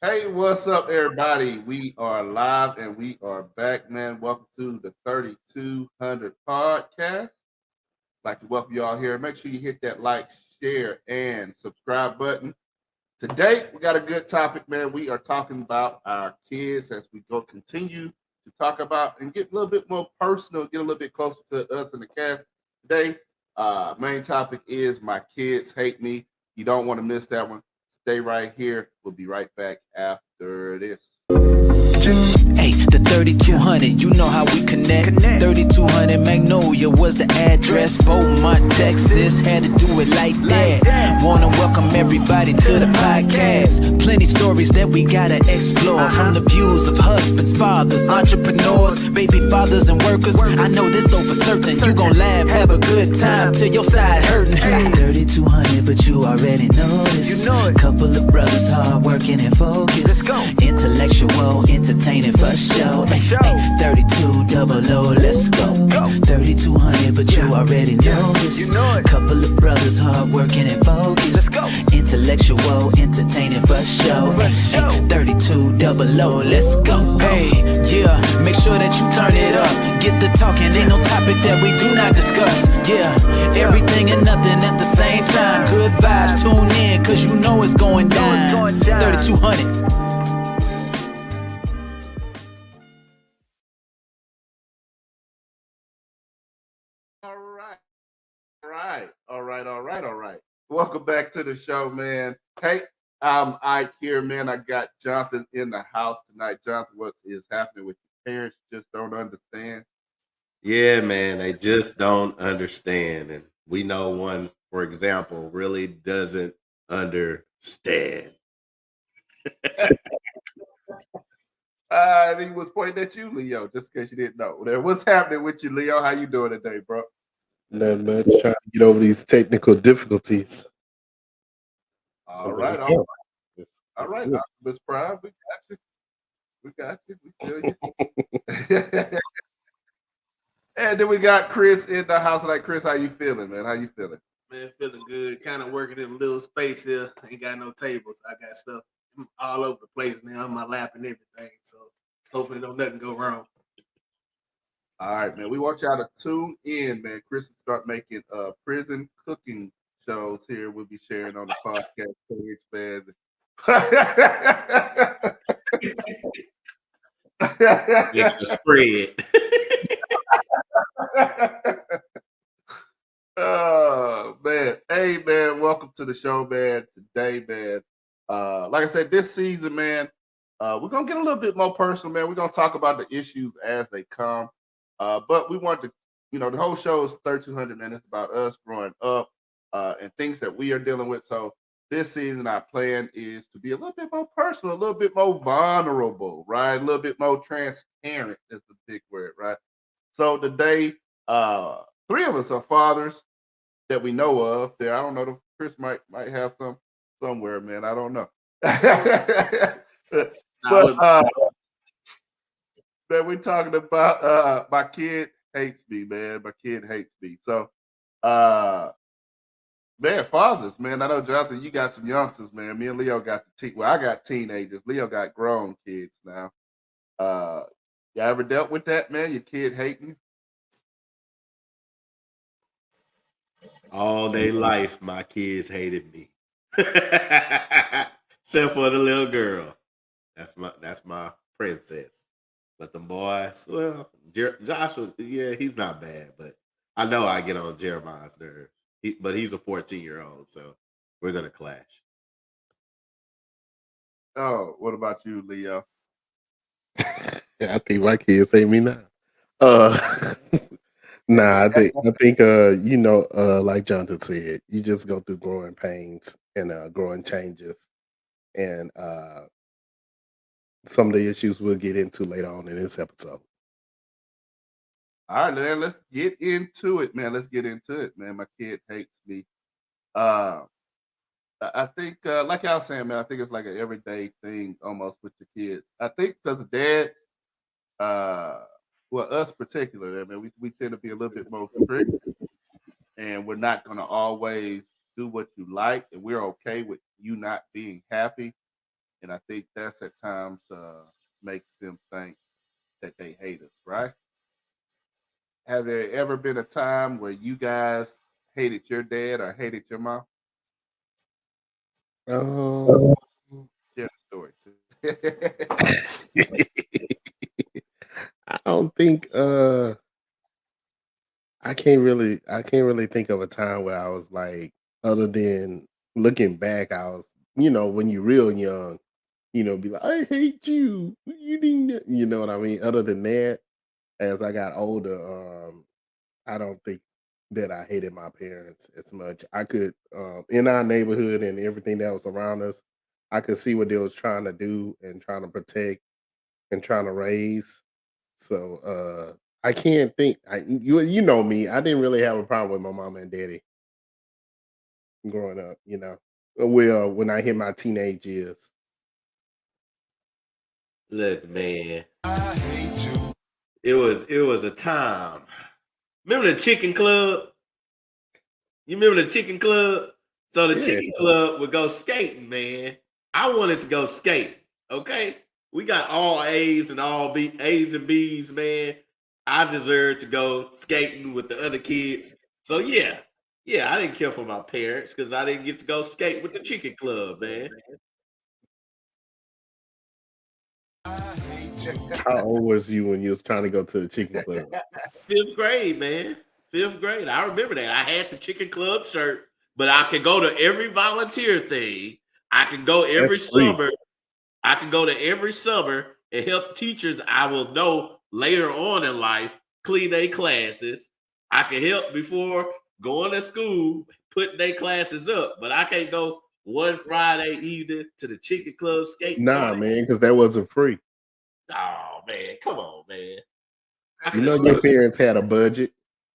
Hey, what's up, everybody? We are live and we are back, man. Welcome to the 3200 podcast. Like to welcome you all here. Make sure you hit that like, share, and subscribe button. Today, we got a good topic, man. We are talking about our kids as we go continue to talk about and get a little bit more personal, get a little bit closer to us and the cast. Today, main topic is my kids hate me. You don't want to miss that one. Stay right here. We'll be right back after this. Hey, the 3200, you know how we connect. 3200 Magnolia was the address. Beaumont, Texas, had to do it like that. Wanna welcome everybody to the podcast. Plenty stories that we gotta explore. From the views of husbands, fathers, entrepreneurs, baby fathers, and workers. I know this though for certain. You gon' laugh, have a good time till your side hurting. 3200, but you already know this. Couple of brothers hard working and focused. Intellectual, entertaining for show. 32 double O, let's go. 3200, but you already know this. Couple of brothers hard working and focused. Intellectual, entertaining for show. 32 double O, let's go. Hey, yeah, make sure that you turn it up. Get the talking, ain't no topic that we do not discuss. Yeah, everything and nothing at the same time. Good vibes, tune in, cause you know it's going down. 3200. All right. All right. Welcome back to the show, man. Hey, I'm Ike here, man. I got Jonathan in the house tonight. Jonathan, what is happening with your parents? You just don't understand. Yeah, man, they just don't understand. And we know one, for example, really doesn't understand. And he was pointing at you, Leo, just in case you didn't know. What's happening with you, Leo? How you doing today, bro? Not much. Trying to get over these technical difficulties. All But there right, we all go. right, It's, all it's right. good. Miss Prime, we got you. We got you. We feel you. And then we got Chris in the house. Like, Chris, how you feeling, man? How you feeling? Man, feeling good. Kind of working in a little space here. Ain't got no tables. I got stuff all over the place now on my lap and everything. So hopefully don't nothing go wrong. All right, man. We want y'all to tune in, man. Chris will start making prison cooking shows here. We'll be sharing on the podcast page, man. Make a spread. Oh man. Hey man, welcome to the show, man. Today, man. Like I said, this season, man, we're gonna get a little bit more personal, man. We're gonna talk about the issues as they come. But we want to, the whole show is 3200 minutes about us growing up and things that we are dealing with. So this season, our plan is to be a little bit more personal, a little bit more vulnerable, right? A little bit more transparent is the big word, right? So today, three of us are fathers that we know of. There, I don't know. Chris might have some somewhere, man. I don't know. Nah, But man, we're talking about my kid hates me, man. My kid hates me. So uh man, fathers, man. I know Jonathan, you got some youngsters, man. Me and Leo got I got teenagers. Leo got grown kids now. Uh you ever dealt with that, man? Your kid hating? All day life, my kids hated me. Except for the little girl. That's my princess. But the boys, well, Joshua, yeah, he's not bad, but I know I get on Jeremiah's nerves. But he's a 14-year-old, so we're gonna clash. Oh, what about you, Leo? I think my kids hate me now. Uh, nah, I think like Jonathan said, you just go through growing pains and growing changes, and some of the issues we'll get into later on in this episode. All right, man, let's get into it, man. Let's get into it, man. My kid hates me. Uh, I think, like I was saying, man, I think it's like an everyday thing almost with the kids. I think because of dad, uh, well, us particularly, I mean, we tend to be a little bit more strict, and we're not going to always do what you like, and we're okay with you not being happy. and I think that's at times makes them think that they hate us, right? Have there ever been a time where you guys hated your dad or hated your mom? Um, Share the story. I don't think I can't really think of a time where I was like, other than looking back, I was, when you're real young, be like, I hate you. You didn't, you know what I mean? Other than that, as I got older, I don't think that I hated my parents as much. I could, in our neighborhood and everything that was around us, I could see what they was trying to do and trying to protect and trying to raise. So I can't think. You know me. I didn't really have a problem with my mom and daddy growing up. Well, when I hit my teenage years. Look, man, it was a time. Remember the chicken club? You remember the chicken club? So the Yeah. chicken club would go skating, man. I wanted to go skate. Okay, we got all A's and all A's and B's, man. I deserved to go skating with the other kids. So yeah, I didn't care for my parents because I didn't get to go skate with the chicken club, man. How old was you when you was trying to go to the chicken club? Fifth grade, man. Fifth grade. I remember that. I had the chicken club shirt, but I could go to every volunteer thing. I can go every That's free. summer. I can go to every summer and help teachers I will know later on in life clean their classes. I can help before going to school, putting their classes up, but I can't go one Friday evening to the chicken club skate Nah, party. man, because that wasn't free. Oh man, come on, man. I You could know have your parents had a budget.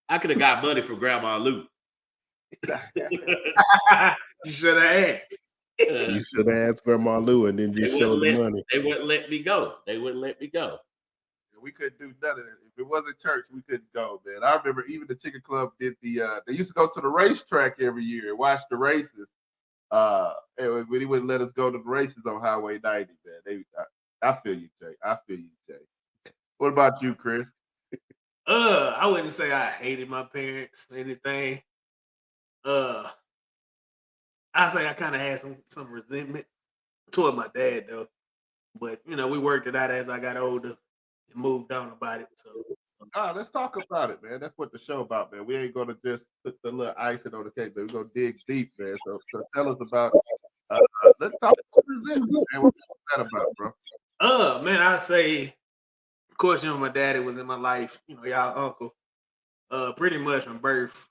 got money from Grandma Lou. You should have asked. You should have asked Grandma Lou and then just showed the money. They wouldn't let me go. They wouldn't let me go. We couldn't do none of that. If it wasn't church, we couldn't go, man. I remember even the chicken club did they used to go to the racetrack every year and watch the races. And they wouldn't let us go to the races on Highway 90, man. I feel you, Jay. I feel you, Jay. What about you, Chris? I wouldn't say I hated my parents or anything. I say I kind of had some resentment toward my dad though. But we worked it out as I got older and moved on about it. So Let's talk about it, man. That's what the show about, man. We ain't gonna just put the little icing on the cake, but we're gonna dig deep, man. So tell us about let's talk about resentment, man. What's that about, bro? man, I say, of course, my daddy was in my life, y'all uncle, pretty much from birth.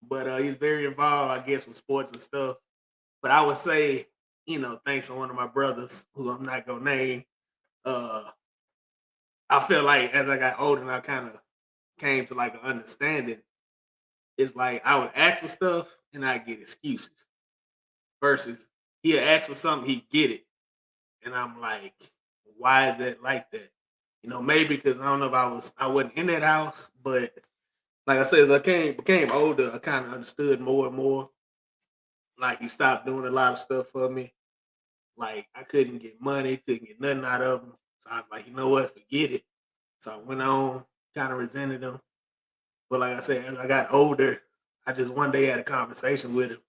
But he's very involved, I guess, with sports and stuff. But I would say, thanks to one of my brothers, who I'm not gonna name, I feel like as I got older and I kind of came to like an understanding, it's like I would ask for stuff and I get excuses. Versus he'll ask for something, he get it. And I'm like, why is that like that? Maybe because I don't know if I wasn't in that house, but like I said, as I became older, I kind of understood more and more. Like he stopped doing a lot of stuff for me. Like I couldn't get money, couldn't get nothing out of him. So I was like, you know what, forget it. So I went on, kind of resented him. But like I said, as I got older, I just one day had a conversation with him.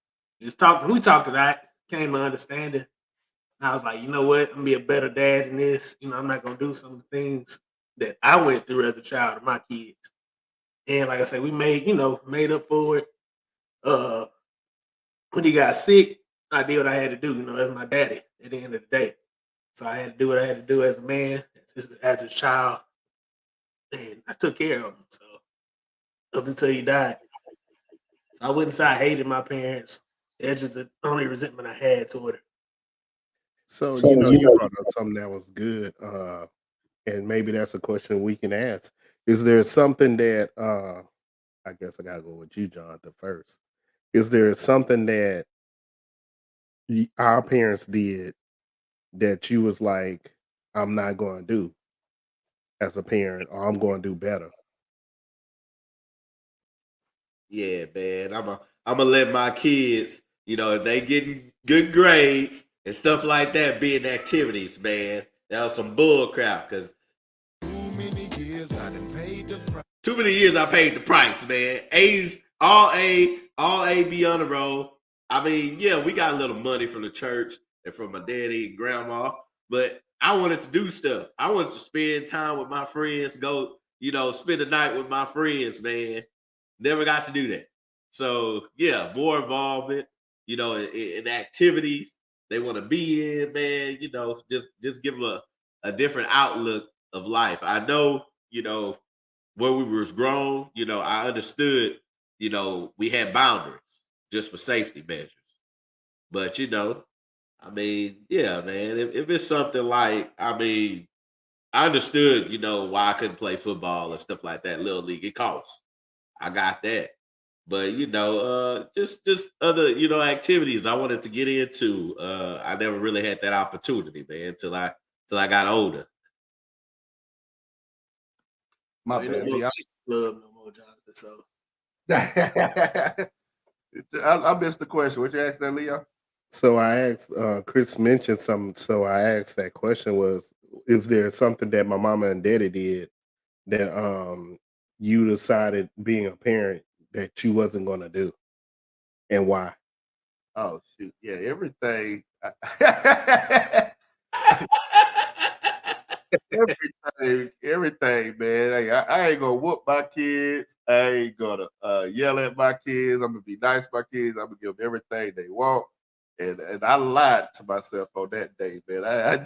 We talked to that, came to understanding. And I was like, you know what, I'm gonna be a better dad than this. I'm not gonna do some of the things that I went through as a child of my kids. And like I said, we made up for it. When he got sick, I did what I had to do, as my daddy at the end of the day. So I had to do what I had to do as a man, as a child. And I took care of him. So up until he died. So I wouldn't say I hated my parents. That's just the only resentment I had toward it. So, you brought up something that was good. And maybe that's a question we can ask. Is there something that I guess I gotta go with you, Jonathan, first. Is there something that our parents did that you was like, I'm not going to do as a parent, or I'm going to do better? Yeah, man. I'm gonna let my kids, if they getting good grades and stuff like that being activities, man. That was some bull crap because too many years I paid the price, man. A's all A be on the road. I mean, yeah, we got a little money from the church and from my daddy and grandma, but I wanted to do stuff. I wanted to spend time with my friends, go, spend the night with my friends, man. Never got to do that. So yeah, more involvement, in activities they want to be in, man. Just give them a different outlook of life. I know, when we was grown, I understood, we had boundaries just for safety measures. But I mean, yeah, man, if it's something like, I mean, I understood, why I couldn't play football and stuff like that, little league. It costs. I got that. But just other, activities I wanted to get into. I never really had that opportunity, man, till I got older. My Ain't no bad. more Lee. Chicks Club no more, Jonathan. So I missed the question. What you asked that, Leo? So I asked, Chris mentioned something. So I asked that question was, is there something that my mama and daddy did that you decided being a parent that you wasn't going to do, and why? Oh shoot, yeah, everything. everything, man. Hey, I ain't gonna whoop my kids. I ain't gonna yell at my kids. I'm gonna be nice to my kids. I'm gonna give them everything they want. And I lied to myself on that day, man.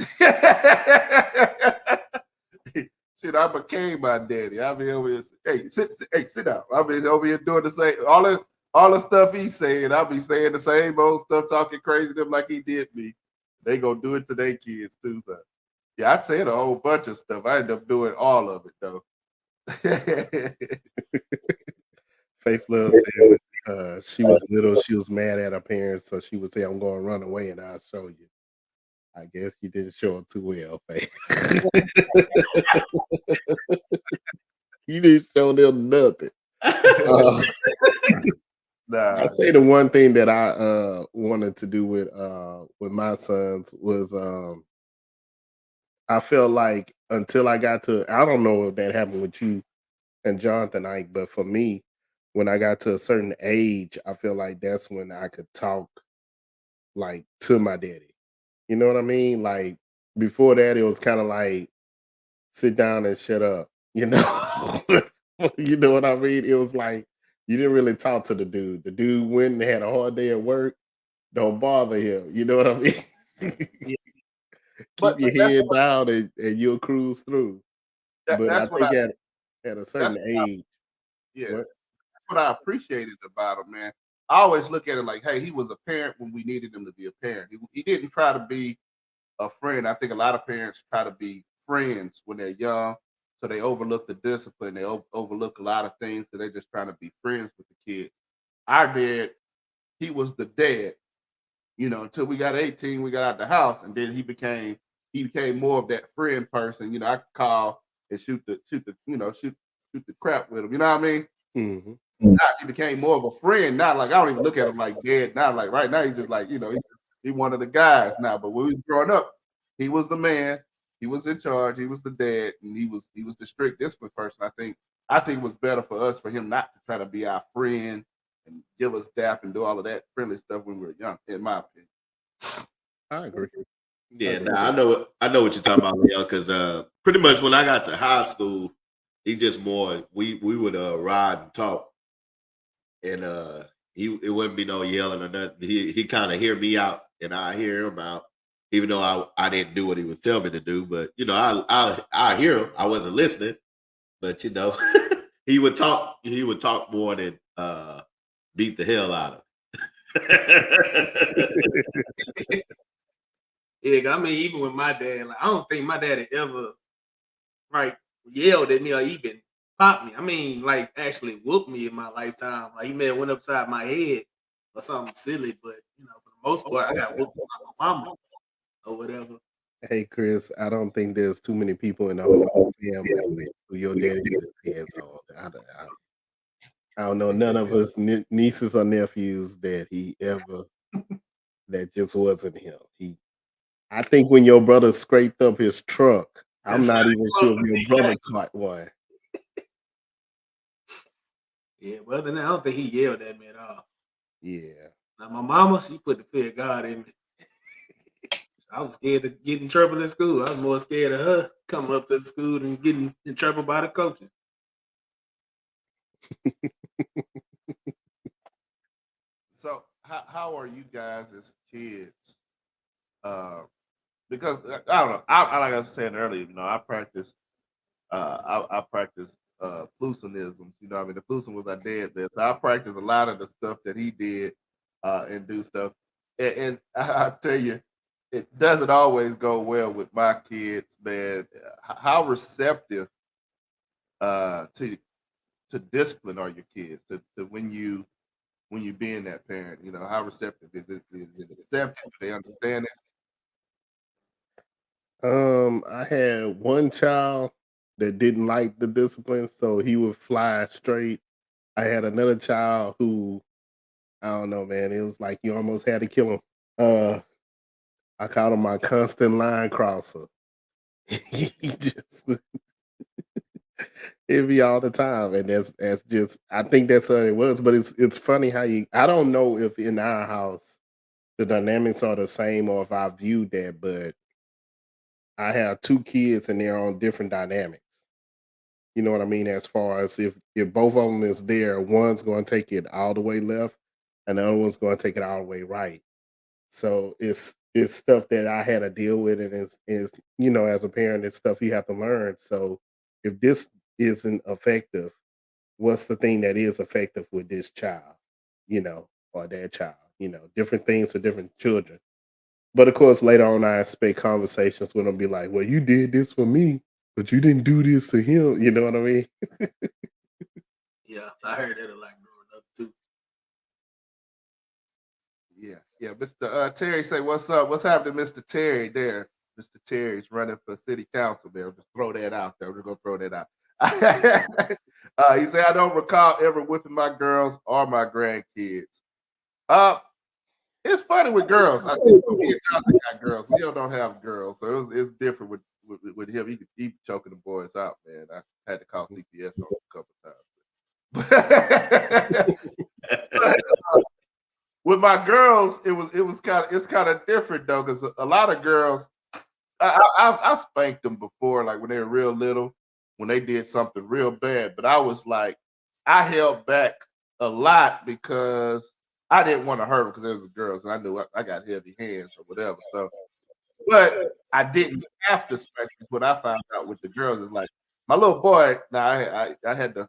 Shit, I became my daddy. I mean, over here, sit down. I mean, over here doing the same, all the stuff he's saying. I'll be saying the same old stuff, talking crazy to them like he did me. They gonna do it to their kids too, so. Yeah, I said a whole bunch of stuff. I ended up doing all of it though. Faith Love said she was little, she was mad at her parents, so she would say, "I'm going to run away, and I'll show you." I guess you didn't show them too well, Faith. You didn't show them nothing. Nah, I say the one thing that I wanted to do with my sons was I felt like until I got to, I don't know if that happened with you and Jonathan Ike, but for me, when I got to a certain age, I feel like that's when I could talk like to my daddy. You know what I mean? Like before that, it was kind of like sit down and shut up. You know, you know what I mean? It was like you didn't really talk to the dude. The dude went and had a hard day at work. Don't bother him. You know what I mean? yeah, Keep but your that's head down and you'll cruise through. But I that's what think at a certain that's what age, yeah, what? that's what I appreciated about him, man. I always look at it like, hey, he was a parent when we needed him to be a parent. He didn't try to be a friend. I think a lot of parents try to be friends when they're young, so they overlook the discipline. They overlook a lot of things because they're just trying to be friends with the kids. Our dad, he was the dad, until we got 18, we got out the house, and then he became more of that friend person. I could call and shoot the crap with him. You know what I mean? Mhm. Now he became more of a friend. Not like I don't even look at him like dad. Not like right now he's just like he one of the guys now. But when we was growing up, he was the man. He was in charge. He was the dad, and he was the strict discipline person. I think it was better for us for him not to try to be our friend and give us dap and do all of that friendly stuff when we were young. In my opinion. I agree. Yeah, agree. nah, I know what you're talking about, Leon, because pretty much when I got to high school, he just more we would ride and talk, and it wouldn't be no yelling or nothing. He kind of hear me out, and I hear him out, even though I didn't do what he was telling me to do. But I hear him. I wasn't listening, but he would talk. He would talk more than beat the hell out of. yeah. 'Cause I mean, even with my dad, like I don't think my dad had ever like yelled at me or even popped me. I mean, like actually whooped me in my lifetime. Like he may have went upside my head or something silly, but for the most part, I got whooped by my mama or whatever. Hey Chris, I don't think there's too many people in the whole family who your daddy get his hands on. I don't know none of us nieces or nephews that he ever that just wasn't him. I think when your brother scraped up his truck, I'm not even sure if Close as your he brother got. caught one. Yeah, but other than that, I don't think he yelled at me at all. Yeah. Now my mama, she put the fear of God in me. I was scared to get in trouble in school. I was more scared of her coming up to the school and getting in trouble by the coaches. So how are you guys as kids? Because I don't know. Like I was saying earlier, I practice. I practice flusinism. I mean, the flusin was our dad there, so I practice a lot of the stuff that he did and do stuff. And I tell you, it doesn't always go well with my kids, man. How receptive to discipline are your kids to when you being that parent? How receptive is it accepted? They understand it. I had one child that didn't like the discipline, so he would fly straight. I had another child who I don't know, man. It was like you almost had to kill him. I called him my constant line crosser. He just it be all the time, and that's just I think that's what it was. But it's funny how I don't know if in our house the dynamics are the same or if I viewed that, but I have two kids and they're on different dynamics. You know what I mean? As far as if both of them is there, one's going to take it all the way left, and the other one's going to take it all the way right. So it's stuff that I had to deal with, and is as a parent, it's stuff you have to learn. So if this isn't effective, what's the thing that is effective with this child, or that child? Different things for different children. But of course, later on, I expect conversations with them be like, "Well, you did this for me, but you didn't do this to him." You know what I mean? Yeah, I heard that a lot growing up too. Yeah. Mr. Terry say, "What's up? What's happening, Mr. Terry?" There, Mr. Terry's running for city council. There, just throw that out there. We're gonna throw that out. He said, "I don't recall ever whipping my girls or my grandkids." Uh, it's funny with girls. I think me and Jonathan got girls. Leo don't have girls, so it's different with him. He could keep choking the boys out, man. I had to call CPS on him a couple times. But, with my girls, it's kind of different though, because a lot of girls, I spanked them before, like when they were real little, when they did something real bad. But I was like, I held back a lot because I didn't want to hurt them because they was girls, and I knew I got heavy hands or whatever. So, but I didn't have to spank them. What I found out with the girls is like my little boy. Now I had to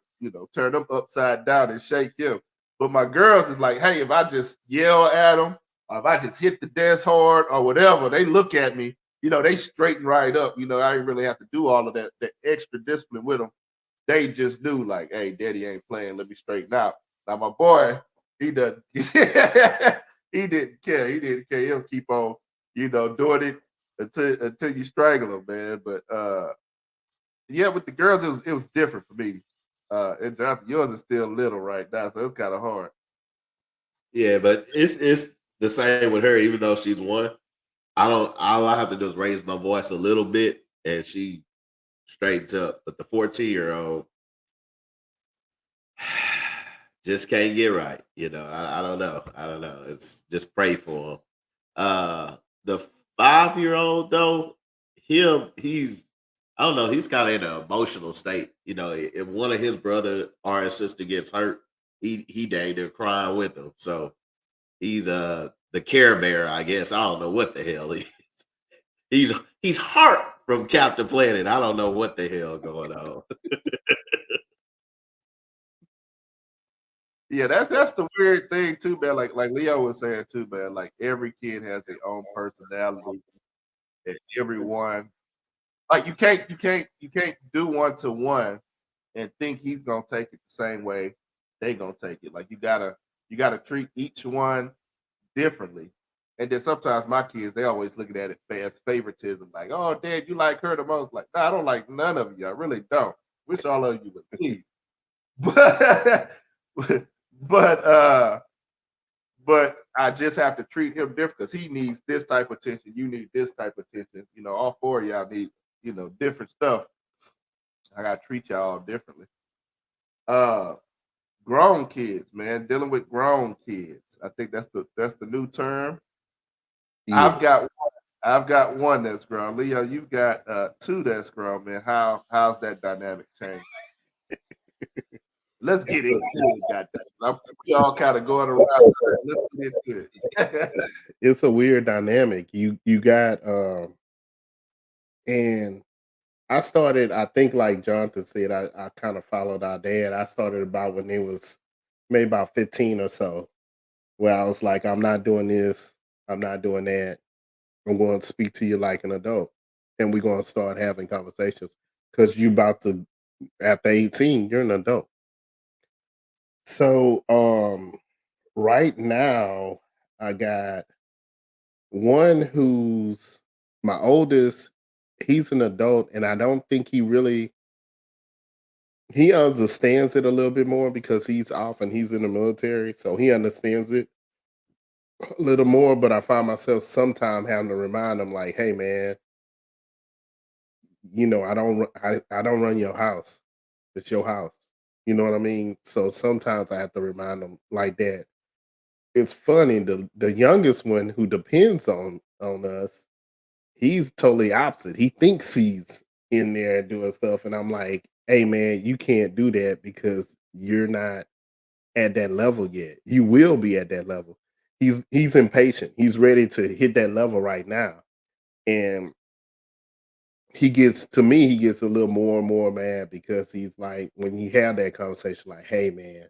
turn him upside down and shake him. But my girls is like, hey, if I just yell at them or if I just hit the desk hard or whatever, they look at me. They straighten right up. I didn't really have to do all of that extra discipline with them. They just knew like, hey, daddy ain't playing. Let me straighten out. Now my boy, he doesn't. He didn't care. He didn't care. He'll keep on, doing it until you strangle him, man. But yeah, with the girls, it was different for me. And Jonathan, yours is still little right now, so it's kind of hard. Yeah, but it's the same with her. Even though she's one, I don't. All I have to do is raise my voice a little bit, and she straightens up. But the 14-year-old just can't get right. I don't know. I don't know. It's just pray for him. The 5-year-old though, he's I don't know. He's kind of in an emotional state. If one of his brother or his sister gets hurt, he dang near crying with them. So he's the care bear, I guess. I don't know what the hell he is. He's Hart from Captain Planet. I don't know what the hell going on. Yeah, that's the weird thing too, man. Like Leo was saying too, man. Like every kid has their own personality, and everyone like you can't do one to one and think he's gonna take it the same way they gonna take it. Like you gotta treat each one differently. And then sometimes my kids they always looking at it as favoritism, like, oh dad, you like her the most. Like, no, I don't like none of you. I really don't. Wish all of you would leave. But but but I just have to treat him different because he needs this type of attention. You need this type of attention. You know, all four of y'all need, you know, different stuff. I gotta treat y'all differently. Grown kids, man, dealing with grown kids. I think that's the new term. Yeah. I've got one that's grown. Leo, you've got two that's grown, man. How's that dynamic change? Let's get into it, goddamn. We all kind of going around. Let's get into it. It's a weird dynamic. You got and I started, I think like Jonathan said, I kind of followed our dad. I started about when they was maybe about 15 or so, where I was like, I'm not doing this, I'm not doing that. I'm going to speak to you like an adult. And we're going to start having conversations. Because you about to, after 18, you're an adult. So right now I got one who's my oldest. He's an adult, and I don't think he understands it a little bit more because he's off and he's in the military, so he understands it a little more. But I find myself sometime having to remind him, like, "Hey, man, you know, I don't run your house. It's your house." You know what I mean? So sometimes I have to remind him like that. It's funny. The youngest one who depends on us, he's totally opposite. He thinks he's in there doing stuff, and I'm like, "Hey, man, you can't do that because you're not at that level yet. You will be at that level." He's impatient. He's ready to hit that level right now, and he gets a little more and more mad because he's like, when he had that conversation, like, "Hey, man,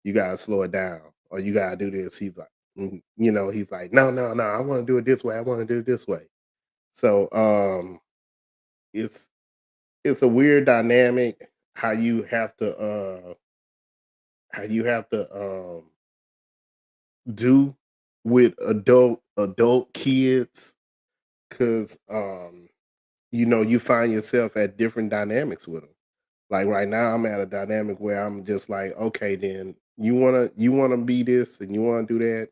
you gotta slow it down, or you gotta do this." He's like, you know, he's like, "No, no, no, I want to do it this way. I want to do it this way." So, it's it's a weird dynamic how you have to how you have to do with adult kids because you know, you find yourself at different dynamics with them. Like right now I'm at a dynamic where I'm just like, okay, then you wanna be this and you wanna do that,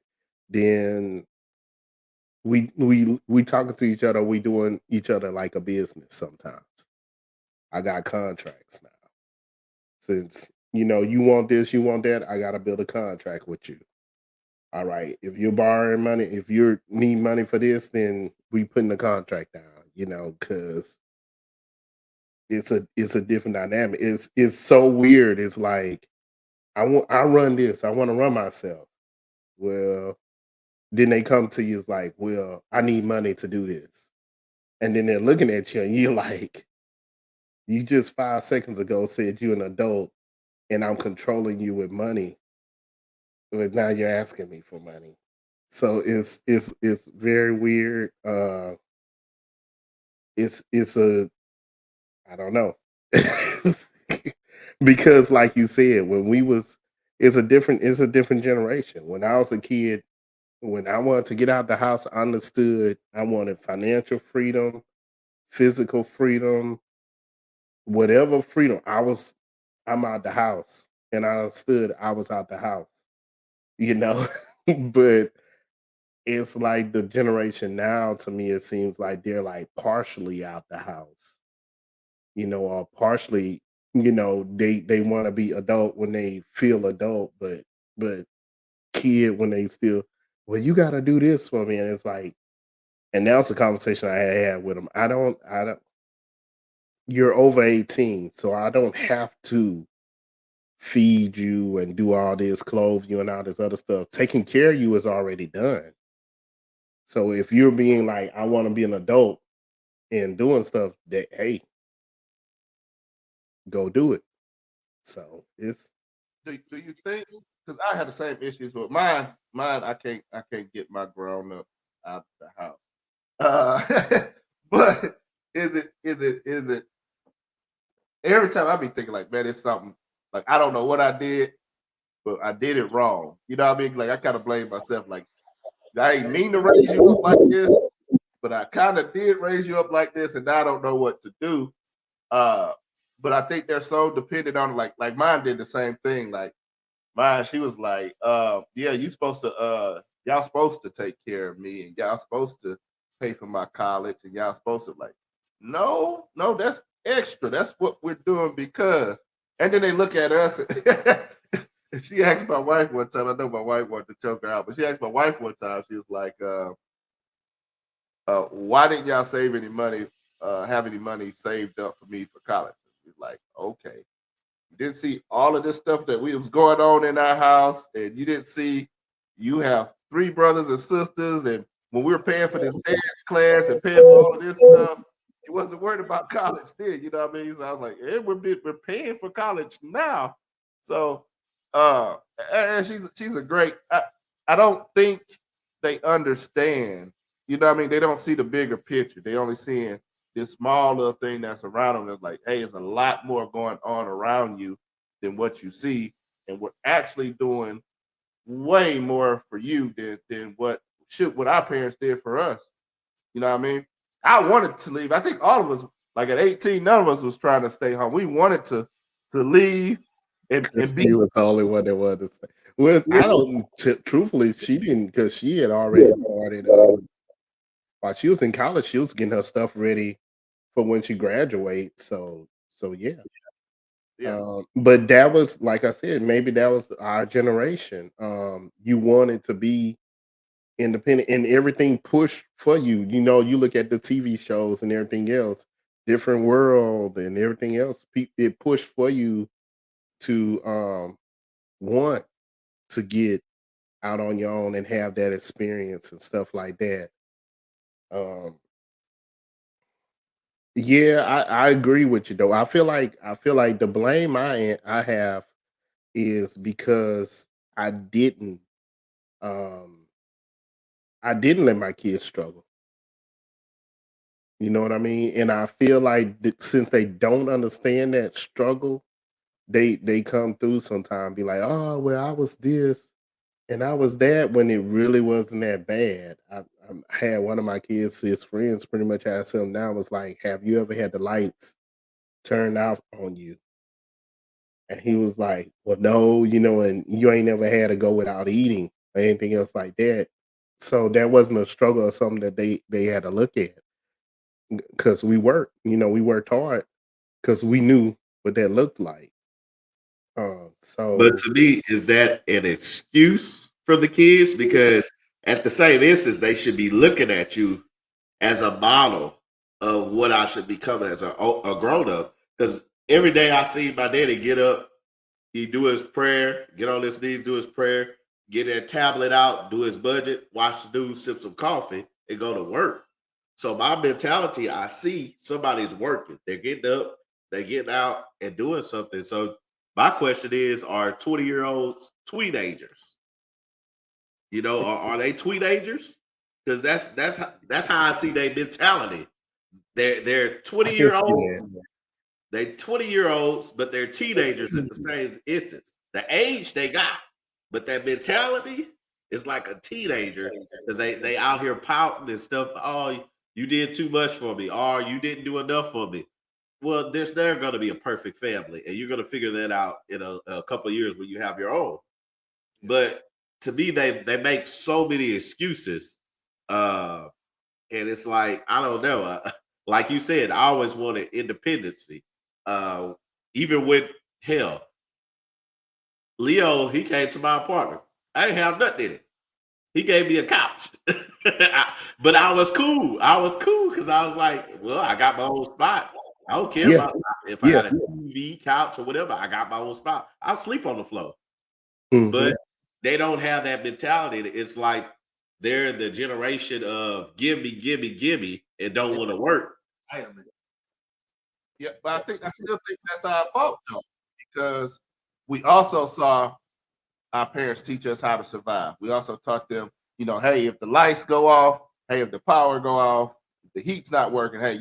then we talking to each other, we doing each other like a business sometimes. I got contracts now. Since you know you want this, you want that, I gotta build a contract with you. All right. If you're borrowing money, if you need money for this, then we putting the contract down, you know, because it's a different dynamic. It's so weird. It's like I run this, I want to run myself. Well, then they come to you, it's like, well, I need money to do this. And then they're looking at you and you're like, you just 5 seconds ago said you're an adult and I'm controlling you with money. But now you're asking me for money. So it's very weird. It's a I don't know. Because like you said, when we was it's a different generation. When I was a kid, when I wanted to get out the house, I understood I wanted financial freedom, physical freedom, whatever freedom. I'm out the house. And I understood I was out the house, you know. But it's like the generation now, to me, it seems like they're like partially out the house, you know, or partially, you know, they want to be adult when they feel adult, but kid when they still, well, you got to do this for me, and it's like, and that's a conversation I had with them. I don't. You're over 18, so I don't have to feed you and do all this, clothe you, and all this other stuff. Taking care of you is already done. So if you're being like, I want to be an adult and doing stuff that, hey, go do it. So it's Do you think? Because I had the same issues with mine. I can't get my grown up out the house. But is it every time I be thinking like, man, it's something like I don't know what I did, but I did it wrong. You know what I mean? Like I kind of blame myself. Like I ain't mean to raise you up like this, but I kind of did raise you up like this, and now I don't know what to do. Uh, but I think they're so dependent on like mine did the same thing. Like Mine, she was like, yeah, y'all supposed to take care of me and y'all supposed to pay for my college and y'all supposed to like, no, that's extra. That's what we're doing because and then they look at us and she asked my wife one time, I know my wife wanted to choke her out, but she asked my wife one time, she was like, why didn't y'all save any money, have any money saved up for me for college? She's like, okay. You didn't see all of this stuff that was going on in our house, and you didn't see you have 3 brothers and sisters, and when we were paying for this dance class and paying for all of this stuff, you wasn't worried about college then, you know what I mean? So I was like, hey, we're paying for college now. So and she's a great I don't think they understand, you know what I mean? They don't see the bigger picture. They only seeing this small little thing that's around them. It's like, hey, it's a lot more going on around you than what you see, and we're actually doing way more for you than what our parents did for us. You know what I mean? I wanted to leave. I think all of us, like at 18, none of us was trying to stay home. We wanted to leave and be. Christy was the only one that wanted to say. Well, I don't. Truthfully, she didn't because she had already started. While she was in college, she was getting her stuff ready for when she graduates. So yeah. Yeah. But that was like I said, maybe that was our generation. You wanted to be independent and everything pushed for you. You know, you look at the TV shows and everything else, different world and everything else. It pushed for you to want to get out on your own and have that experience and stuff like that. Um, yeah, I agree with you though. I feel like the blame I have is because I didn't um I didn't let my kids struggle. You know what I mean? And I feel like since they don't understand that struggle, they come through sometime be like, oh well, I was this and I was that when it really wasn't that bad. I had one of my kids, his friends pretty much asked him now was like, have you ever had the lights turned off on you? And he was like, well, no, and you ain't never had to go without eating or anything else like that. So that wasn't a struggle or something that they had to look at because we worked hard because we knew what that looked like. But So to me, is that an excuse for the kids? Because at the same instance, they should be looking at you as a model of what I should become as a grown up. Because every day I see my daddy get up, he do his prayer, get on his knees, do his prayer, get that tablet out, do his budget, watch the news, sip some coffee, and go to work. So my mentality, I see somebody's working. They're getting up, they're getting out and doing something. So my question is, are 20-year-olds teenagers? Are they teenagers? Because that's how I see their mentality. They're I 20 can year see olds. that. They 20-year-olds, but they're teenagers at the same instance. The age they got, but that mentality is like a teenager because they out here pouting and stuff. Oh, you did too much for me, or you didn't do enough for me. Well, there's never going to be a perfect family, and you're going to figure that out in a couple of years when you have your own. But to me, they make so many excuses, uh, and it's like I don't know. Like you said, I always wanted independency. Uh, Even with hell, Leo, he came to my apartment. I didn't have nothing in it. He gave me a couch, but I was cool. I was cool because I was like, well, I got my own spot. I don't care Yeah, about if I yeah. got a TV, couch, or whatever. I got my own spot. I'll sleep on the floor. Hmm. But they don't have that mentality. It's like they're the generation of give me, give me, give me, and don't want to work. Yeah, but I still think that's our fault though, because we also saw our parents teach us how to survive. We also taught them, hey, if the lights go off, hey, if the power go off, if the heat's not working, hey,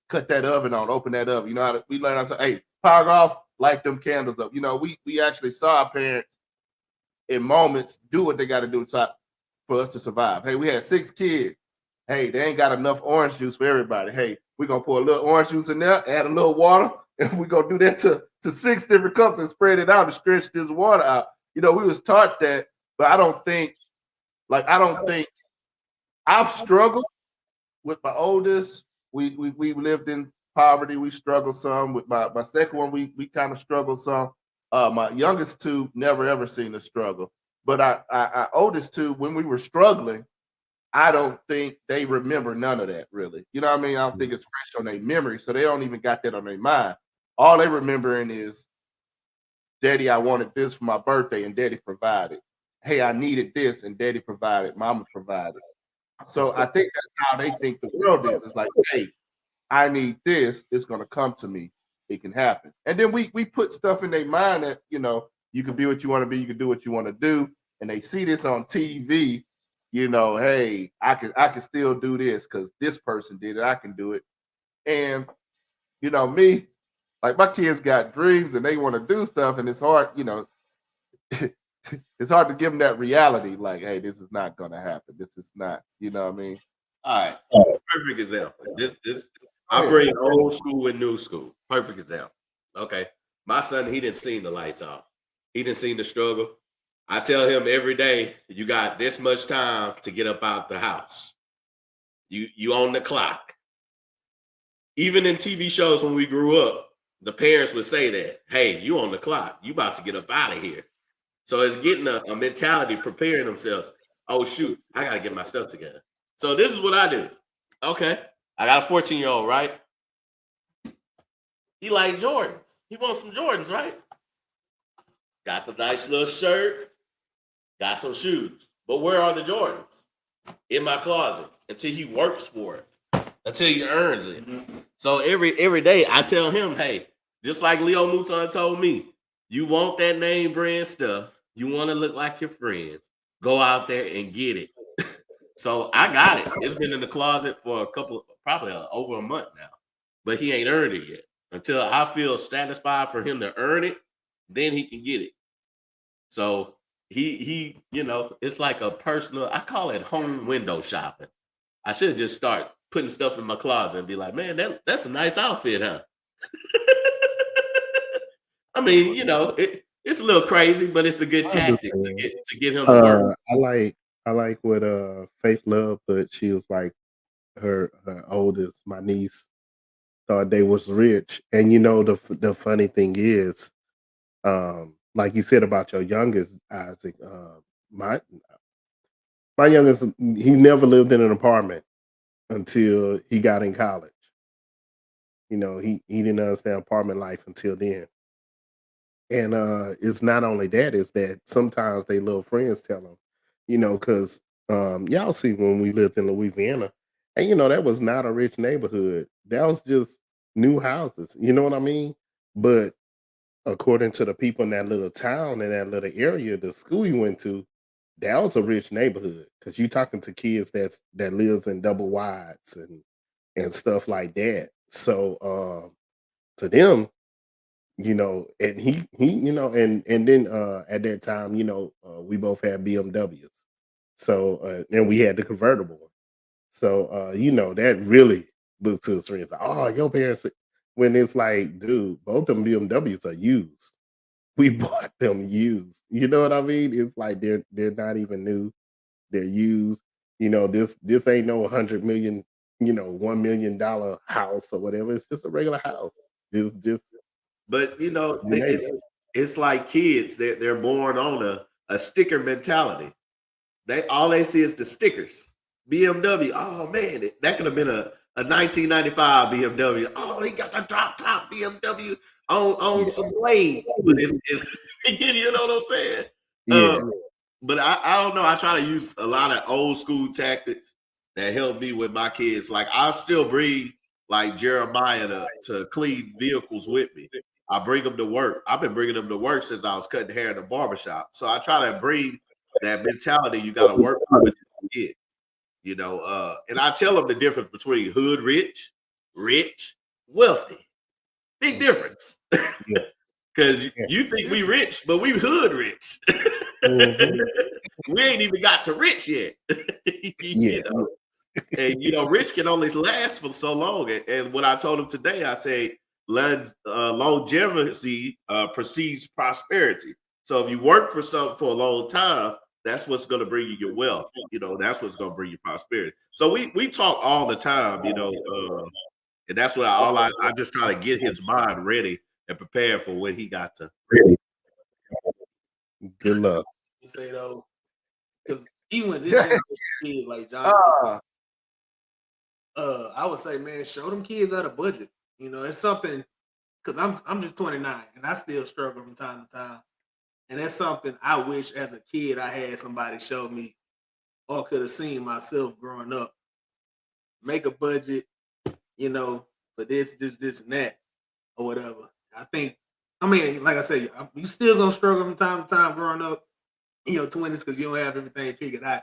cut that oven on, open that up. We learned how to say, hey, power go off, light them candles up. We actually saw our parents in moments do what they got to do for us to survive. Hey, we had 6 kids. Hey, they ain't got enough orange juice for everybody. Hey, we're gonna pour a little orange juice in there, add a little water, and we're gonna do that to 6 different cups and spread it out and stretch this water out. we was taught that, but I don't think I've struggled with my oldest. We lived in poverty. We struggled some with my second one. We kind of struggled some. My youngest two never ever seen us struggle, but our oldest two, when we were struggling, I don't think they remember none of that really. You know what I mean? I don't think it's fresh on their memory, so they don't even got that on their mind. All they remembering is, Daddy, I wanted this for my birthday, and Daddy provided. Hey, I needed this, and Daddy provided. Mama provided. So I think that's how they think the world is. It's like, hey, I need this. It's gonna come to me. It can happen. And then we put stuff in their mind that you can be what you want to be. You can do what you want to do. And they see this on TV. Hey, I can still do this because this person did it. I can do it. And me, like my kids got dreams and they want to do stuff, and it's hard. It's hard to give them that reality. Like, hey, this is not gonna happen. This is not. You know what I mean? All right, perfect example. This I bring old school and new school. Perfect example. Okay, my son, he didn't seen the lights off. He didn't seen the struggle. I tell him every day, you got this much time to get up out the house. You on the clock. Even in TV shows when we grew up, the parents would say that, hey, you on the clock. You about to get up out of here. So it's getting a mentality, preparing themselves. Oh, shoot, I got to get my stuff together. So this is what I do. Okay, I got a 14-year-old, right? He like Jordans. He wants some Jordans, right? Got the nice little shirt. Got some shoes. But where are the Jordans? In my closet until he works for it, until he earns it. So every day I tell him, hey, just like Leo Mouton told me, you want that name brand stuff. You want to look like your friends. Go out there and get it. So I got it. It's been in the closet for probably over a month now. But he ain't earned it yet. Until I feel satisfied for him to earn it, then he can get it. So he it's like a personal, I call it home window shopping. I should just start putting stuff in my closet and be like, man, that's a nice outfit, huh? I mean, it's a little crazy, but it's a good tactic to get him to work. I like what Faith Love put. She was like, her oldest, my niece, thought they was rich. And the funny thing is, like you said about your youngest, Isaac, my youngest, he never lived in an apartment until he got in college. He didn't understand apartment life until then. And it's not only that, it's that sometimes they little friends tell them, because y'all see when we lived in Louisiana, and that was not a rich neighborhood. That was just new houses. You know what I mean? But according to the people in that little town, in that little area, the school you went to, that was a rich neighborhood because you talking to kids that lives in double wides and stuff like that. So to them, and he and then at that time, we both had BMWs. So and we had the convertible one. So that really booked to his friends. Like, oh, your parents, when it's like, dude, both them BMWs are used. We bought them used. You know what I mean? It's like they're not even new. They're used. This ain't no 100 million, $1 million house or whatever. It's just a regular house. It's just. But it's like kids. They're born on a sticker mentality. All they see is the stickers. BMW. Oh man, that could have been a 1995 BMW. Oh, he got the drop top BMW on some blades. But it's you know what I'm saying? Yeah. But I don't know. I try to use a lot of old school tactics that help me with my kids. Like I still bring like Jeremiah to clean vehicles with me. I bring them to work. I've been bringing them to work since I was cutting hair in the barbershop. So I try to bring that mentality. You got to work with what you get. And I tell them the difference between hood rich, wealthy. Big difference. Because you think we rich, but we hood rich. We ain't even got to rich yet. And rich can only last for so long. And when I told him today, I say longevity precedes prosperity. So if you work for something for a long time, that's what's going to bring you your wealth. That's what's going to bring you prosperity. So we talk all the time, and that's what I just try to get his mind ready and prepared for when he got to. Good luck. You say though, because even with this generation kids like John, I would say, man, show them kids at a budget. It's something because I'm just 29 and I still struggle from time to time, and that's something I wish as a kid I had somebody show me or could have seen myself growing up. Make a budget, for this, and that, or whatever. I mean, like I said, you still gonna struggle from time to time growing up in your 20s because you don't have everything figured out.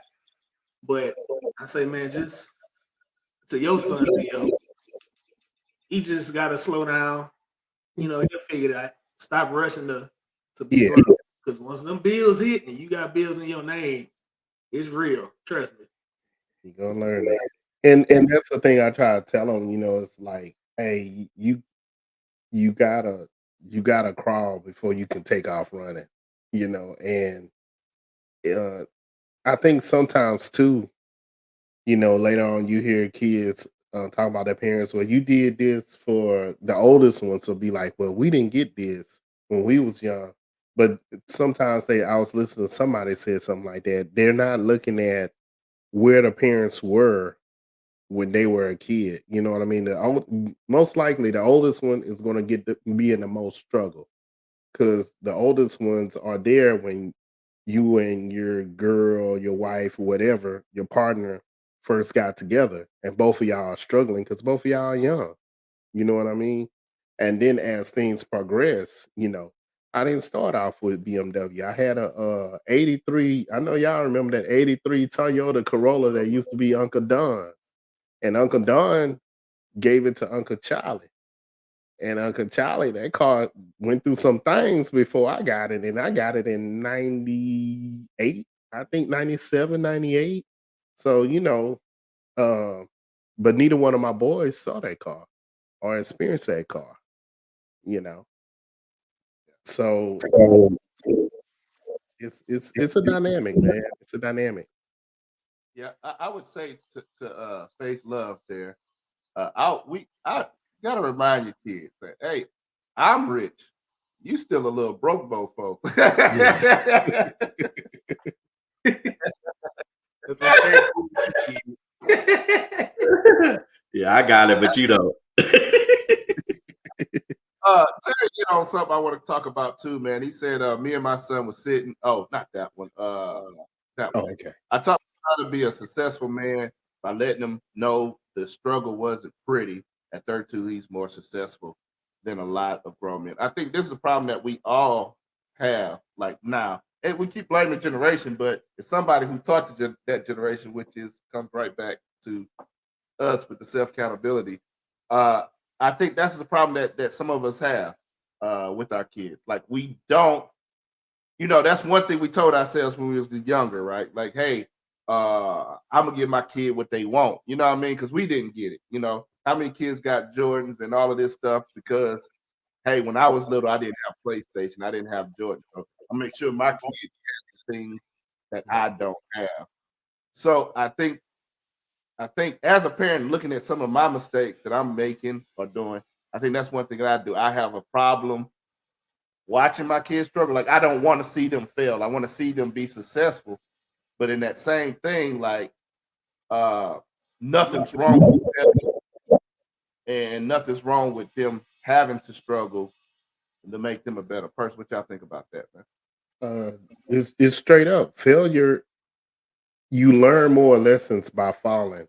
But I say, man, just to your son, Leo, he just gotta slow down. He'll figure it out. Stop rushing to be Yeah. grown. Because once them bills hit and you got bills in your name, it's real. Trust me. You're gonna learn that. And that's the thing I try to tell them, it's like, hey, you gotta crawl before you can take off running, and I think sometimes too, later on you hear kids talk about their parents, well, you did this for the oldest ones, will be like, well, we didn't get this when we was young. But sometimes I was listening to somebody said something like that. They're not looking at where the parents were when they were a kid. You know what I mean? Most likely the oldest one is going to be in the most struggle because the oldest ones are there when you and your girl, your wife, whatever, your partner first got together, and both of y'all are struggling because both of y'all are young. You know what I mean? And then as things progress, I didn't start off with BMW. I had a 83. I know y'all remember that 83 Toyota Corolla that used to be Uncle Don's. And Uncle Don gave it to Uncle Charlie. And Uncle Charlie, that car went through some things before I got it. And I got it in 98, I think 97, 98. So, but neither one of my boys saw that car or experienced that car, you know. So it's a dynamic, man. It's a dynamic. Yeah, I would say to face love there. I gotta remind your kids that hey, I'm rich. You still a little broke, mofo. That's what Yeah, I got it, but you don't. Terry, something I want to talk about too, man. He said me and my son was sitting. Oh, not that one. That Oh, one. okay. I taught him how to be a successful man by letting him know the struggle wasn't pretty. At 32, he's more successful than a lot of grown men. I think this is a problem that we all have, like now. And we keep blaming generation, but it's somebody who taught that generation, which comes right back to us with the self accountability. I think that's the problem that some of us have with our kids. Like we don't, that's one thing we told ourselves when we was younger, right? Like, hey, I'm gonna give my kid what they want. You know what I mean? Because we didn't get it. How many kids got Jordans and all of this stuff? Because hey, when I was little, I didn't have PlayStation, I didn't have Jordan. So I make sure my kids have the things that I don't have. So I think as a parent, looking at some of my mistakes that I'm making or doing, I think that's one thing that I do. I have a problem watching my kids struggle. Like I don't want to see them fail. I want to see them be successful. But in that same thing, like nothing's wrong with them, and nothing's wrong with them having to struggle to make them a better person. What y'all think about that, man? It's straight up failure. You learn more lessons by falling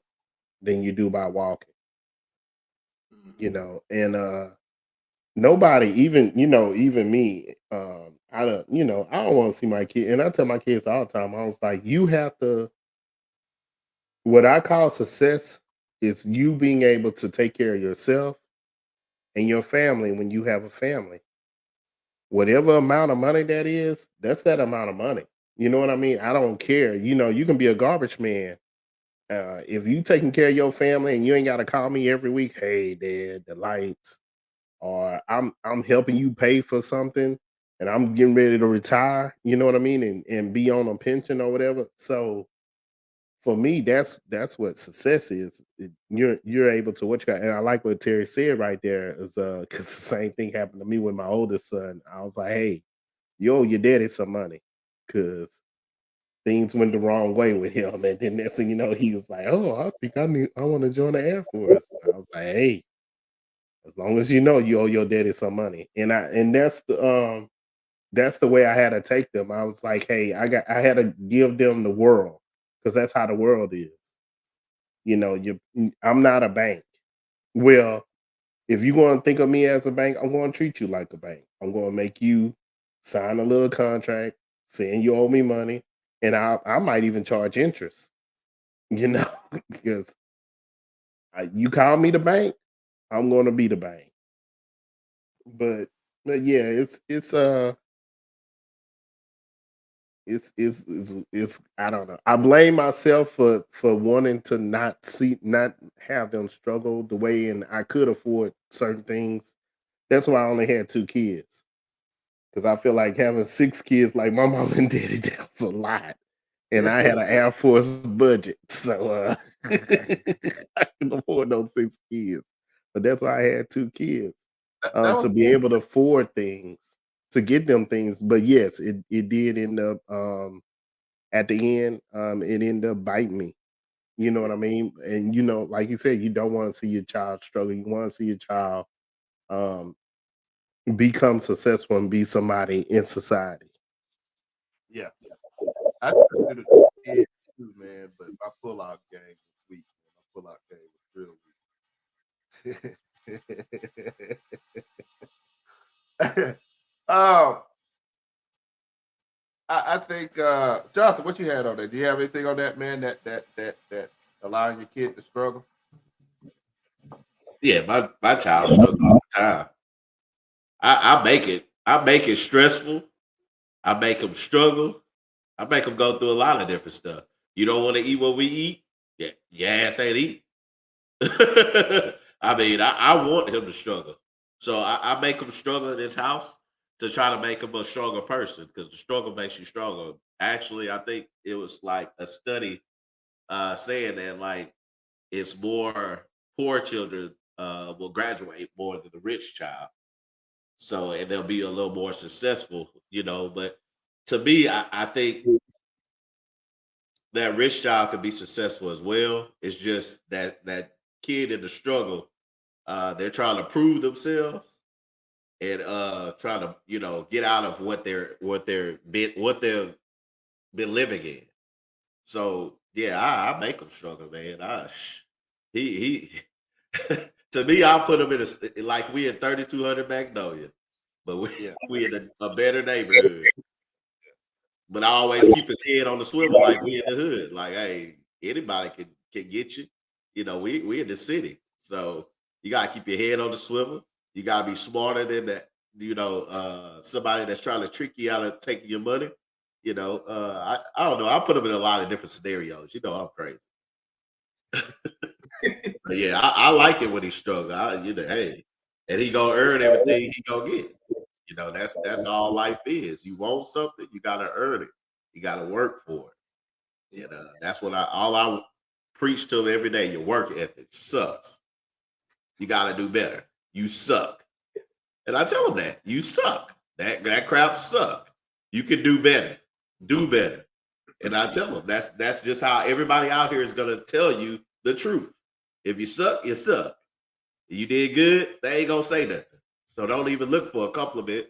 than you do by walking. And nobody, even me, I don't want to see my kid, and I tell my kids all the time, I was like, you have to. What I call success is you being able to take care of yourself and your family when you have a family. Whatever amount of money that is, that's that amount of money. You know what I mean? I don't care. You can be a garbage man. If you taking care of your family and you ain't got to call me every week, hey, Dad, the lights, or I'm helping you pay for something. and I'm getting ready to retire, you know what I mean, and be on a pension or whatever. So for me, that's what success is. You're able to what you got, and I like what Terry said right there is because the same thing happened to me with my oldest son. I was like, hey, you owe your daddy some money because things went the wrong way with him, and then next thing you know, he was like, oh, I think I want to join the Air Force. I was like, hey, as long as you know you owe your daddy some money, and that's the way I had to take them. I was like, hey, I had to give them the world because that's how the world is. You know, I'm not a bank. Well, if you want to think of me as a bank, I'm going to treat you like a bank. I'm going to make you sign a little contract saying you owe me money, and I might even charge interest. You know, because you call me the bank, I'm going to be the bank. But yeah, it's I don't know. I blame myself for wanting to not have them struggle the way, and I could afford certain things. That's why I only had 2 kids. Because I feel like having 6 kids like my mom and daddy, that was a lot. And I had an Air Force budget. So I couldn't afford those 6 kids. But that's why I had 2 kids. That To was be able to afford things, to get them things. But yes, it did end up at the end, it ended up biting me. You know what I mean? And you know, like you said, you don't want to see your child struggle. You want to see your child um become successful and be somebody in society. yeah. I took it a kid too, man, but my pull-out game was weak. My pull-out game was real weak. um, I think Jonathan, what you had on that? Do you have anything on that, man? That allowing your kid to struggle? Yeah, my child struggles all the time. I make it stressful. I make them struggle. I make them go through a lot of different stuff. You don't want to eat what we eat? Yeah, your ass ain't eat. I mean, I want him to struggle. So I make him struggle in his house to try to make him a stronger person because the struggle makes you stronger. Actually, I think it was like a study saying that like it's more poor children will graduate more than the rich child. So and they'll be a little more successful, you know. But to me, I think that rich child could be successful as well. It's just that kid in the struggle, they're trying to prove themselves and trying to, you know, get out of what they've been living in. So yeah, I make him struggle, man. He to me, I'll put him in like we in 3200 Magnolia, but we Yeah. we in a better neighborhood. But I always keep his head on the swivel, like we in the hood. Like, hey, anybody can get you. You know, we in the city, so you gotta keep your head on the swivel. You gotta be smarter than that. You know, somebody that's trying to trick you out of taking your money. You know, I don't know. I put him in a lot of different scenarios. You know, I'm crazy. But yeah, I like it when he struggle. You know, hey, and he gonna earn everything he gonna get. You know, that's all life is. You want something, you gotta earn it. You gotta work for it. And that's what I preach to him every day. Your work ethic sucks. You gotta do better. You suck. And I tell him that you suck. That crap suck. You can do better. Do better. And I tell him that's just how everybody out here is gonna tell you the truth. If you suck, you suck. You did good, they ain't gonna say nothing. So don't even look for a compliment.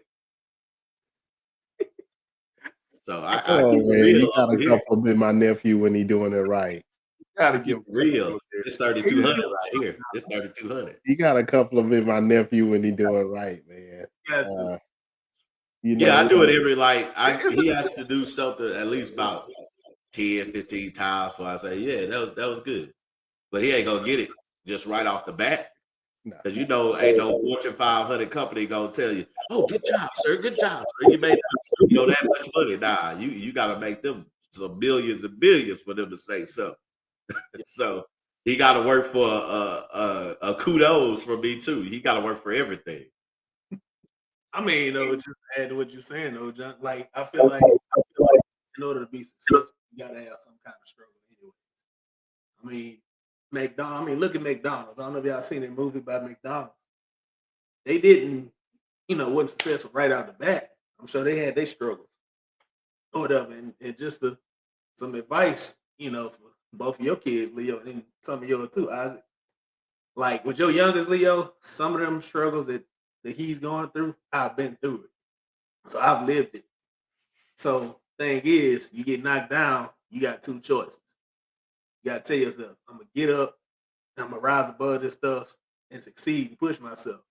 So I Oh keep it man, you real gotta over here. compliment my nephew when he doing it right. Gotta I keep give it real. It's 3200 right here. It's 3200. You gotta compliment my nephew when he doing it right, man. Got to. Uh, you Yeah, know, I do it every he has to do something at least about 10, 15 times. So I say, yeah, that was good. But he ain't gonna get it just right off the bat. nah. Because you know, ain't no Fortune 500 company gonna tell you, "Oh, good job, sir. Good job, sir. You made that much money." Nah, you gotta make them some millions and billions for them to say so. So he got to work for a kudos from me too. He got to work for everything. I mean, you know, just to add to what you're saying, though, John. Like, I feel like in order to be successful, you gotta have some kind of struggle anyway. I mean, McDonald's. I mean, look at McDonald's. I don't know if y'all seen that movie about McDonald's. They didn't, wasn't successful right out the bat. I'm sure they had their struggles or whatever. And just some advice, for both of your kids, Leo, and some of yours too, Isaac. Like with your youngest Leo, some of them struggles that he's going through, I've been through it. So I've lived it. So thing is, you get knocked down, you got two choices. You gotta tell yourself, I'm gonna get up, and I'm gonna rise above this stuff and succeed and push myself.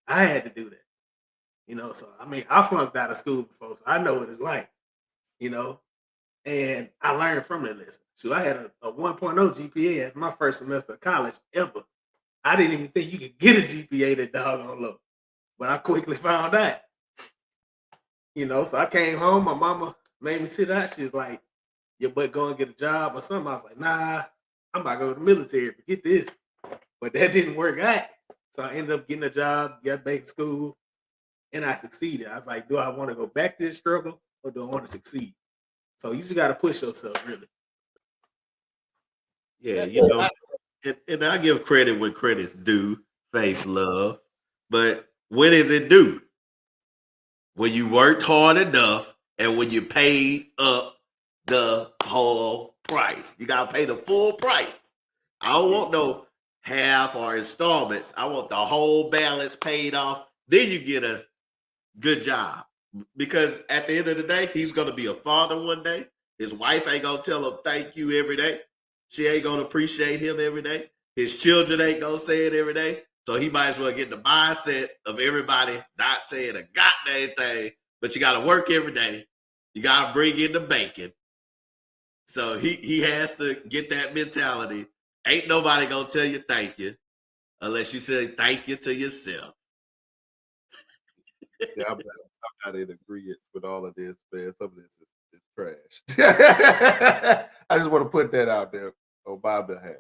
I had to do that. So I mean, I flunked out of school before, so I know what it's like, and I learned from that lesson. So I had a 1.0 GPA as my first semester of college ever. I didn't even think you could get a GPA that doggone low, but I quickly found out. So I came home, my mama made me sit out. She was like, "Your butt go and get a job or something." I was like, "Nah, I'm about to go to the military. Forget this." But that didn't work out. So I ended up getting a job, got back to school, and I succeeded. I was like, do I want to go back to this struggle or do I want to succeed? So you just got to push yourself, really. Yeah, and I give credit when credit's due, faith, love. But when is it due? When you worked hard enough and when you paid up the whole price. You got to pay the full price. I don't want no half or installments. I want the whole balance paid off. Then you get a good job. Because at the end of the day, he's going to be a father one day. His wife ain't going to tell him thank you every day. She ain't going to appreciate him every day. His children ain't going to say it every day. So he might as well get the mindset of everybody not saying a goddamn thing, but you got to work every day. You got to bring in the bacon. So he has to get that mentality. Ain't nobody going to tell you thank you unless you say thank you to yourself. Yeah, I'm not in agreement with all of this, man. Some of this is trash. I just want to put that out there on my behalf.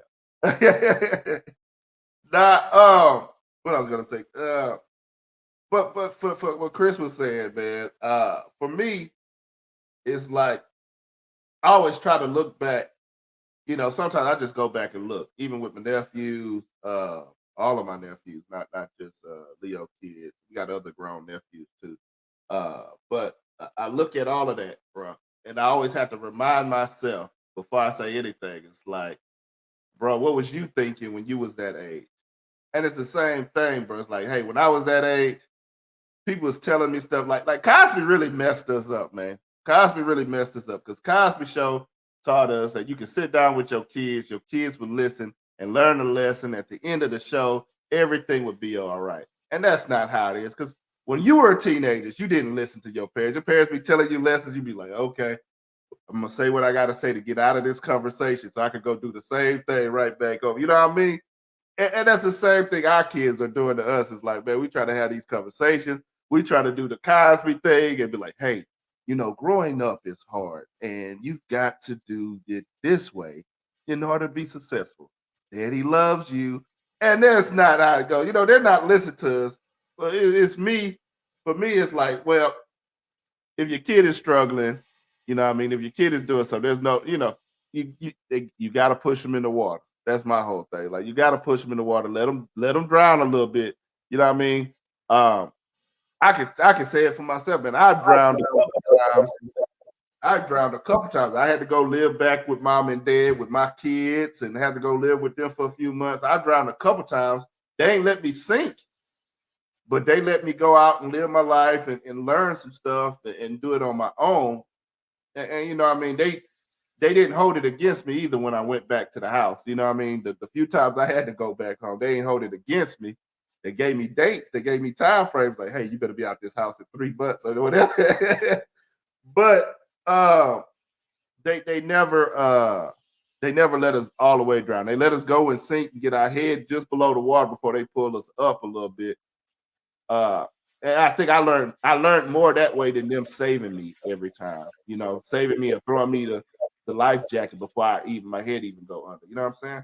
What I was gonna say, but for what Chris was saying, man, for me, it's like I always try to look back. Sometimes I just go back and look, even with my nephews, all of my nephews, not just Leo kids. We got other grown nephews too. But I look at all of that, bro, and I always have to remind myself before I say anything. It's like, bro, what was you thinking when you was that age? And it's the same thing, bro. It's like, hey, when I was that age, people was telling me stuff like Cosby really messed us up, man. Cosby really messed us up because Cosby Show taught us that you can sit down with your kids would listen and learn a lesson. At the end of the show, everything would be all right. And that's not how it is, because when you were teenagers, you didn't listen to your parents. Your parents be telling you lessons, you'd be like, okay, I'm gonna say what I gotta say to get out of this conversation so I could go do the same thing right back over. You know what I mean? And that's the same thing our kids are doing to us. It's like, man, we try to have these conversations. We try to do the Cosby thing and be like, hey, growing up is hard and you've got to do it this way in order to be successful. Daddy loves you. And that's not how it goes. They're not listening to us. Well, it's me. For me, it's like, well, if your kid is struggling, if your kid is doing something, there's no, you got to push them in the water. That's my whole thing. Like, you got to push them in the water, let them drown a little bit. You know what I mean? I can say it for myself, man. I drowned a couple times. I had to go live back with mom and dad with my kids and had to go live with them for a few months. I drowned a couple times. They ain't let me sink, but they let me go out and live my life and learn some stuff and do it on my own. And they didn't hold it against me either when I went back to the house. You know what I mean? The few times I had to go back home, they didn't hold it against me. They gave me dates. They gave me time frames like, hey, you better be out this house in 3 months or whatever. But they never let us all the way drown. They let us go and sink and get our head just below the water before they pull us up a little bit. And I think I learned more that way than them saving me every time. Saving me or throwing me the life jacket before my head even go under. You know what I'm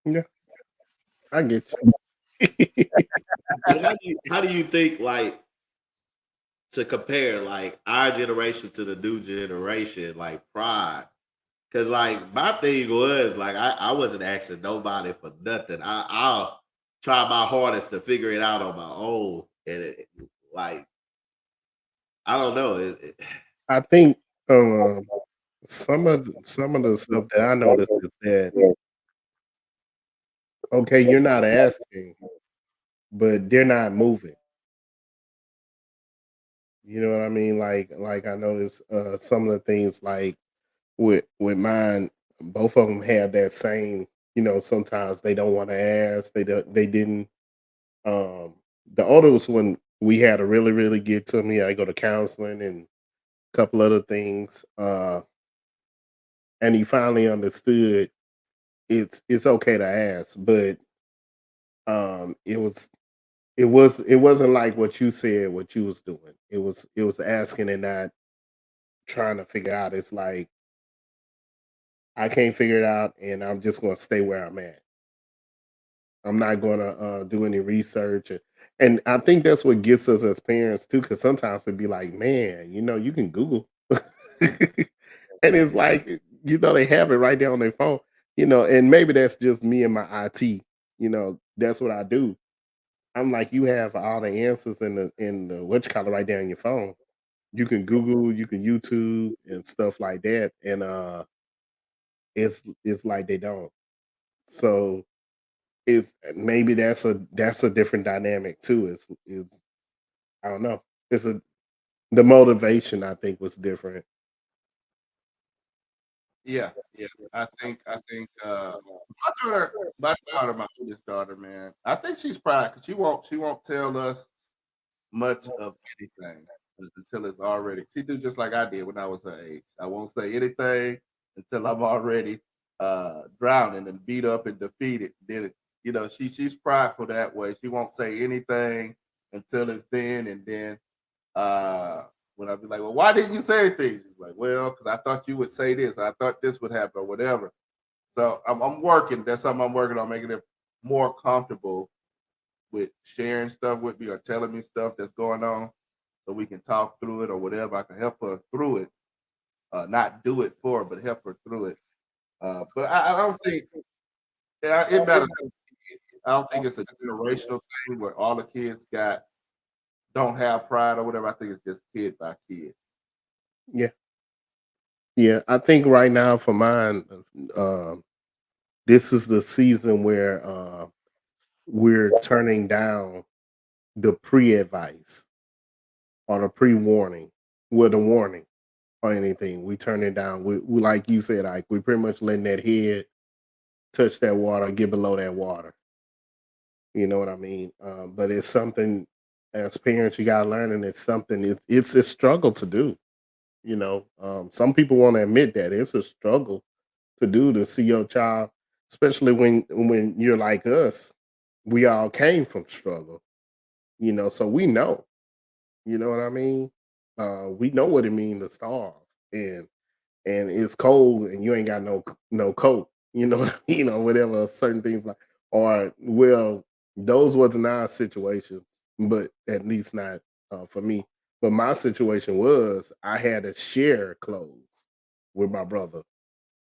saying? Yeah, I get you. But how do you think like to compare like our generation to the new generation, like pride? Because like my thing was like I wasn't asking nobody for nothing. I'll try my hardest to figure it out on my own, and like I don't know. I think some of the stuff that I noticed is that okay, you're not asking, but they're not moving. You know what I mean? Like I noticed some of the things like with mine, both of them had that same. You know, sometimes they don't want to ask. They didn't. Um, the oldest one we had to really get to me. I go to counseling and a couple other things. And he finally understood it's okay to ask, but it was it wasn't like what you said, what you was doing. It was asking and not trying to figure out. It's like I can't figure it out, and I'm just gonna stay where I'm at. I'm not gonna do any research, and I think that's what gets us as parents too. Because sometimes it'd be like, man, you know, you can Google, and it's like you know they have it right there on their phone, you know, and maybe that's just me and my IT. You know, that's what I do. I'm like, you have all the answers in the what you call it right there on your phone. You can Google, you can YouTube and stuff like that, and it's like they don't. So it's maybe that's a different dynamic too. Is I don't know. It's a the motivation I think was different. Yeah, yeah. My daughter, my oldest daughter, man. I think she's proud because she won't tell us much of anything until it's already. She do just like I did when I was her age. I won't say anything until I'm already drowning and beat up and defeated. Then you know she's prideful that way. She won't say anything until it's then, and then uh, when I be like, well, why didn't you say anything? She's like, well, because I thought you would say this. I thought this would happen or whatever. So I'm working. That's something I'm working on, making it more comfortable with sharing stuff with me or telling me stuff that's going on so we can talk through it or whatever. I can help her through it, not do it for her, but help her through it. But I don't think yeah, it matters. I don't think it's a generational thing where all the kids got don't have pride or whatever. I think it's just kid by kid. Yeah, yeah. I think right now for mine, this is the season where we're turning down the pre-advice or the pre-warning with a warning or anything. We turn it down. We like you said, like we pretty much letting that head touch that water, get below that water. You know what I mean? But it's something as parents you gotta learn, and it's something. It's a struggle to do. You know, some people want to admit that it's a struggle to do to see your child, especially when you're like us. We all came from struggle, you know, so we know. You know what I mean? We know what it means to starve, and it's cold, and you ain't got no coat. You know, you know whatever certain things like, or well, those wasn't our situations, but at least not for me. But my situation was I had to share clothes with my brother,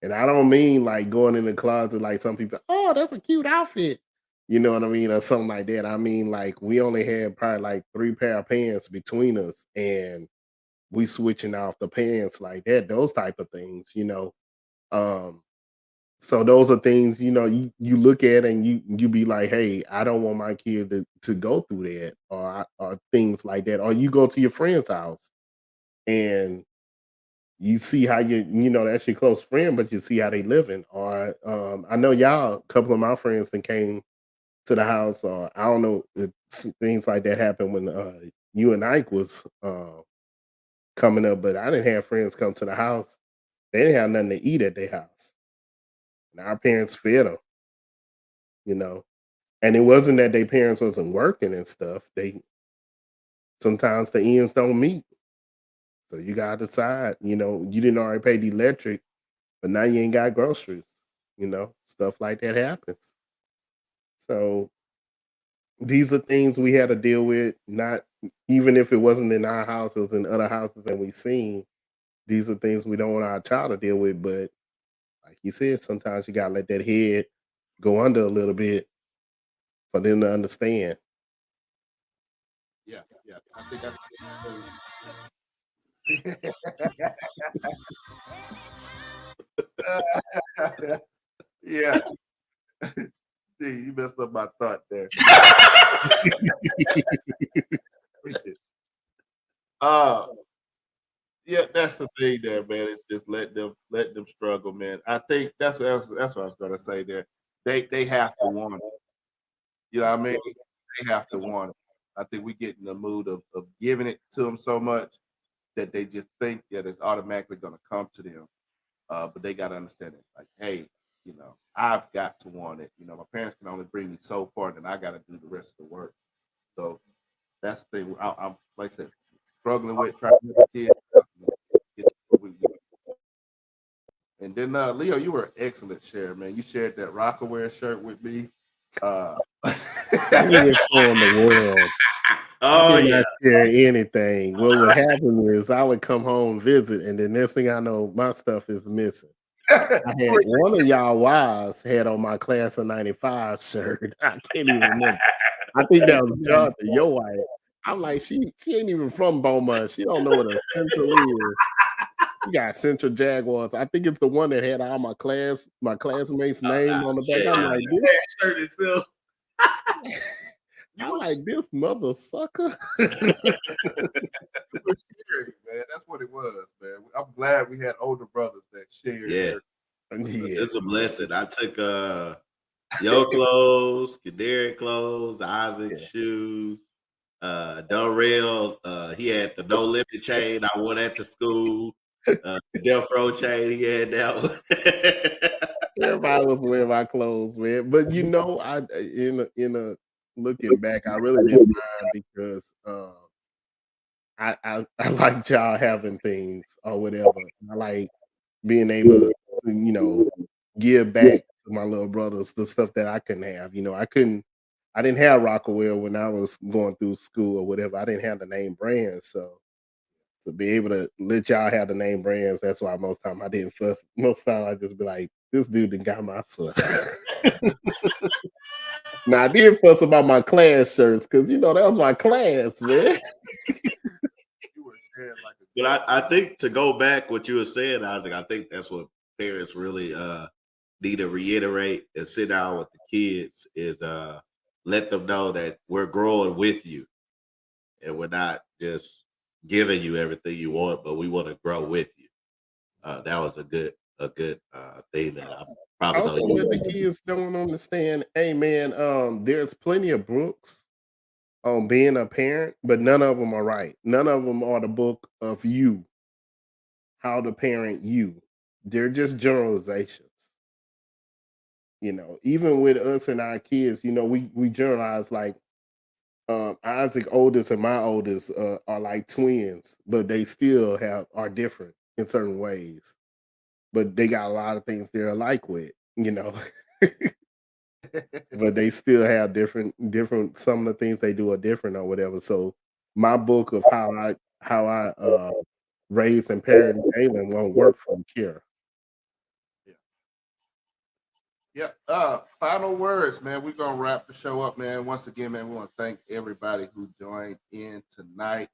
and I don't mean like going in the closet like some people. Oh, that's a cute outfit. You know what I mean, or something like that. I mean, like we only had probably like three pair of pants between us, and we switching off the pants like that, those type of things, you know. Um, so those are things, you know, you look at and you be like, hey, I don't want my kid to go through that or things like that. Or you go to your friend's house and you see how you know that's your close friend, but you see how they living. Or I know y'all, a couple of my friends that came to the house, or I don't know if things like that happened when you and Ike was coming up, but I didn't have friends come to the house. They didn't have nothing to eat at their house. And our parents fed them, you know. And it wasn't that their parents wasn't working and stuff. They sometimes the ends don't meet. So you gotta decide, you know, you didn't already pay the electric, but now you ain't got groceries, you know, stuff like that happens. So these are things we had to deal with. Not even if it wasn't in our house, it was in other houses that we seen. These are things we don't want our child to deal with. But like you said, sometimes you gotta let that head go under a little bit for them to understand. Yeah, yeah. I think that's yeah. See, you messed up my thought there. uh yeah, that's the thing there, man. It's just let them struggle, man. I think that's what I was gonna say there. They have to want it. You know what I mean? They have to want it. I think we get in the mood of giving it to them so much that they just think that it's automatically gonna come to them. But they gotta understand it. Like, hey, I've got to want it. My parents can only bring me so far, then I gotta do the rest of the work. So that's the thing. I'm like I said, struggling with trying to get the kids. And then Leo, you were an excellent share, man. You shared that Rockaware shirt with me. Funniest show in the world. I Oh did yeah. not share anything. What would happen is I would come home visit, and the next thing I know, my stuff is missing. I had one of y'all wives had on my class of '95 shirt. I can't even remember. I think that was Jonathan, your wife. I'm like, she ain't even from Beaumont. She don't know what a Central is. She got Central Jaguars. I think it's the one that had all my classmates' name on the back. I'm like, this, That shirt itself. I'm like, this mother sucker. It was scary, man. That's what it was, man. I'm glad we had older brothers that shared. Yeah. Yeah. It's a blessing. I took your clothes, Kadarian clothes, Isaac's shoes, Darrell, he had the no limit chain I wore at the school. The Delfro chain, he had that one. Everybody was wearing my clothes, man. But I in a looking back, I really didn't mind because I like y'all having things or whatever. I like being able to, give back to my little brothers the stuff that I couldn't have. I didn't have Rockaware when I was going through school or whatever. I didn't have the name brands. So to be able to let y'all have the name brands, that's why most time I didn't fuss. Most time I just be like, this dude done got my son. Now I did fuss about my class shirts because that was my class, man. You were sharing like a But I think to go back what you were saying, Isaac, I think that's what parents really need to reiterate and sit down with the kids is let them know that we're growing with you and we're not just giving you everything you want, but we want to grow with you. That was a good thing that I'm probably Also, gonna what the use. kids don't understand, hey man, there's plenty of books on being a parent, but none of them are right. None of them are the book of you, how to parent you. They're just generalizations. Even with us and our kids, we generalize like Isaac oldest and my oldest are like twins, but they still are different in certain ways. But they got a lot of things they're alike with. But they still have different some of the things they do are different or whatever. So my book of how I raise and parent Jalen won't work for Kira. Yeah. Final words, man. We're gonna wrap the show up, man. Once again, man, we want to thank everybody who joined in tonight.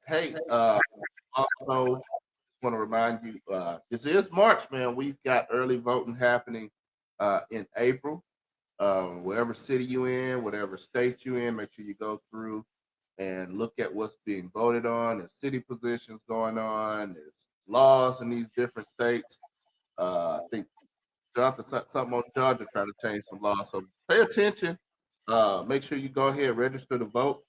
Hey, also want to remind you, this is March, man. We've got early voting happening in April. Wherever city you in, whatever state you in, make sure you go through and look at what's being voted on. There's city positions going on. There's laws in these different states. I think Johnson something on Georgia trying to change some laws. So pay attention. Make sure you go ahead, register to vote,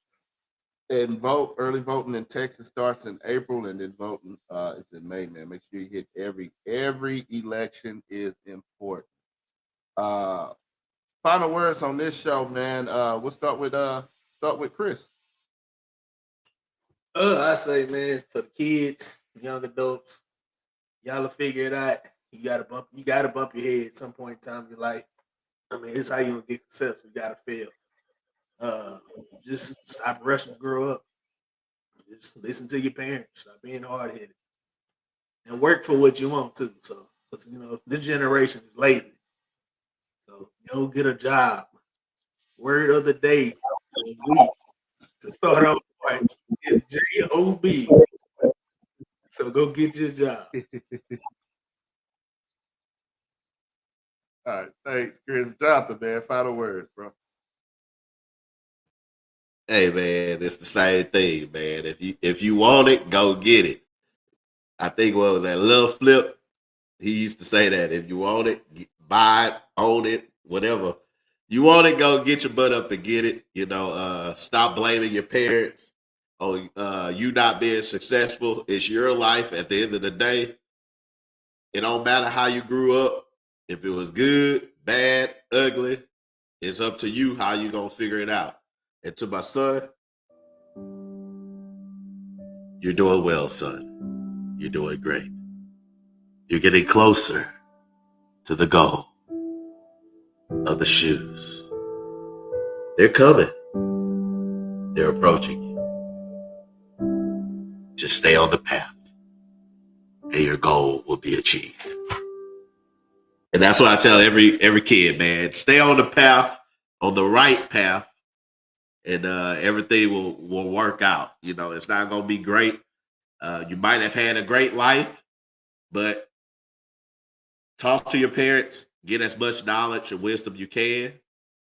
and vote. Early voting in Texas starts in April, and then voting is in May. Man, make sure you hit every election is important. Uh, Final words on this show, man. We'll start with Chris. I say, man, for the kids, young adults, y'all will figure it out. You gotta bump your head at some point in time in your life. I mean, it's how you gonna get success. You gotta fail. Just stop rushing to grow up. Just listen to your parents. Stop being hard headed, and work for what you want too. So, 'cause, this generation is lazy. So go get a job. Word of the day, of the week to start off right is JOB. So go get your job. All right, thanks, Chris. Jonathan, man, final words, bro. Hey man, it's the same thing, man. If you want it, go get it. I think what was that Lil Flip? He used to say that if you want it, buy it, own it, whatever. You want it, go get your butt up and get it. Stop blaming your parents on you not being successful. It's your life at the end of the day. It don't matter how you grew up. If it was good, bad, ugly, it's up to you how you gonna figure it out. And to my son, you're doing well, son. You're doing great. You're getting closer to the goal of the shoes. They're coming. They're approaching you. Just stay on the path, and your goal will be achieved. And that's what I tell every kid, man. Stay on the path, on the right path, and everything will work out. It's not gonna be great. You might have had a great life, but talk to your parents, get as much knowledge and wisdom you can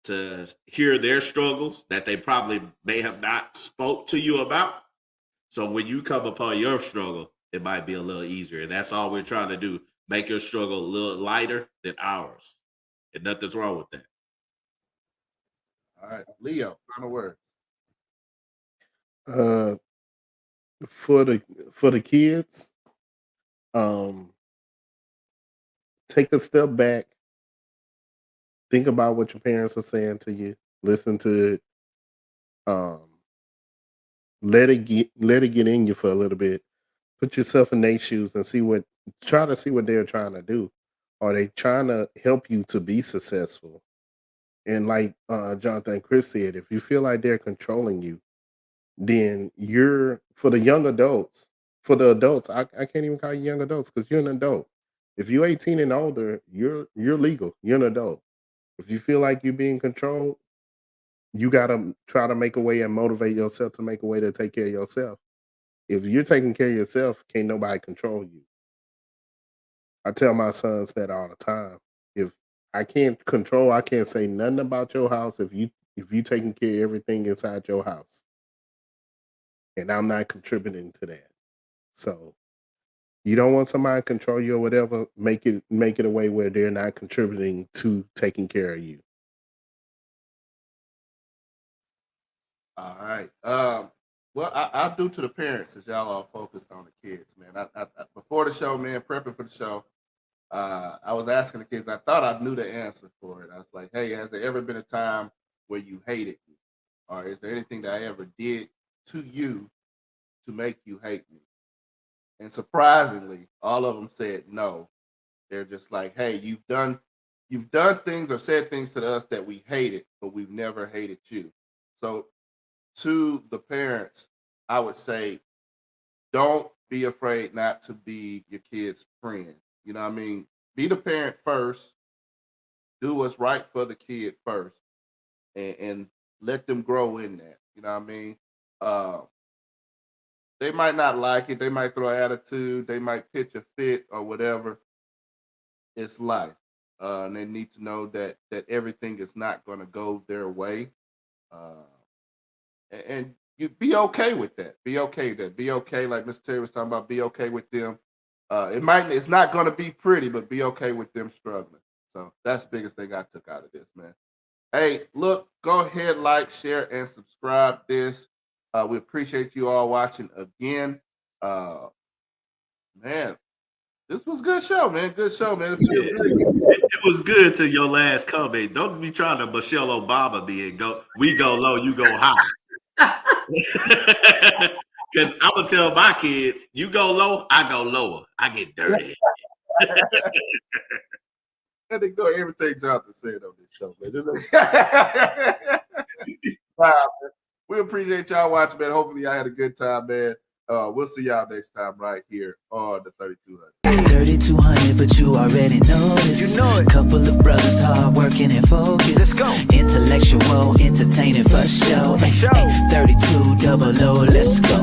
to hear their struggles that they probably may have not spoke to you about. So when you come upon your struggle, it might be a little easier. And that's all we're trying to do. Make your struggle a little lighter than ours. And nothing's wrong with that. All right, Leo, final word. For the kids, take a step back. Think about what your parents are saying to you. Listen to it. Let it get in you for a little bit. Put yourself in their shoes and try to see what they're trying to do. Are they trying to help you to be successful? And like Jonathan and Chris said, if you feel like they're controlling you, then for the young adults, for the adults, I can't even call you young adults because you're an adult. If you're 18 and older, you're legal. You're an adult. If you feel like you're being controlled, you gotta try to make a way and motivate yourself to make a way to take care of yourself. If you're taking care of yourself, can't nobody control you. I tell my sons that all the time. If I can't say nothing about your house if you taking care of everything inside your house. And I'm not contributing to that. So you don't want somebody to control you or whatever, make it a way where they're not contributing to taking care of you. All right. Well, I'll do to the parents since y'all are focused on the kids, man. I before the show, man, prepping for the show, I was asking the kids. I thought I knew the answer for it. I was like, "Hey, has there ever been a time where you hated me, or is there anything that I ever did to you to make you hate me?" And surprisingly, all of them said no. They're just like, "Hey, you've done things or said things to us that we hated, but we've never hated you." So to the parents, I would say, don't be afraid not to be your kid's friend. You know what I mean? Be the parent first, do what's right for the kid first, and let them grow in that. You know what I mean? They might not like it, they might throw attitude, they might pitch a fit or whatever. It's life. And they need to know that everything is not gonna go their way. Uh and you be okay with that. Be okay with that. Be okay, like Mr. Terry was talking about. Be okay with them. It's not going to be pretty, but be okay with them struggling. So that's the biggest thing I took out of this, man. Hey, look, go ahead, like, share, and subscribe. We appreciate you all watching again. Man, this was a good show, man. Good show, man. It was good to your last comment. Don't be trying to Michelle Obama me and we go low, you go high. Because I'm gonna tell my kids, you go low, I go lower. I get dirty. And ignore everything Jonathan said on this show, man. time, man. We appreciate y'all watching, man. Hopefully, y'all had a good time, man. We'll see y'all next time right here on the 3200. 3200, but you already know this. You know it. Couple of brothers hard working and focused. Let's go. Intellectual, entertaining for show. 3200, let's go.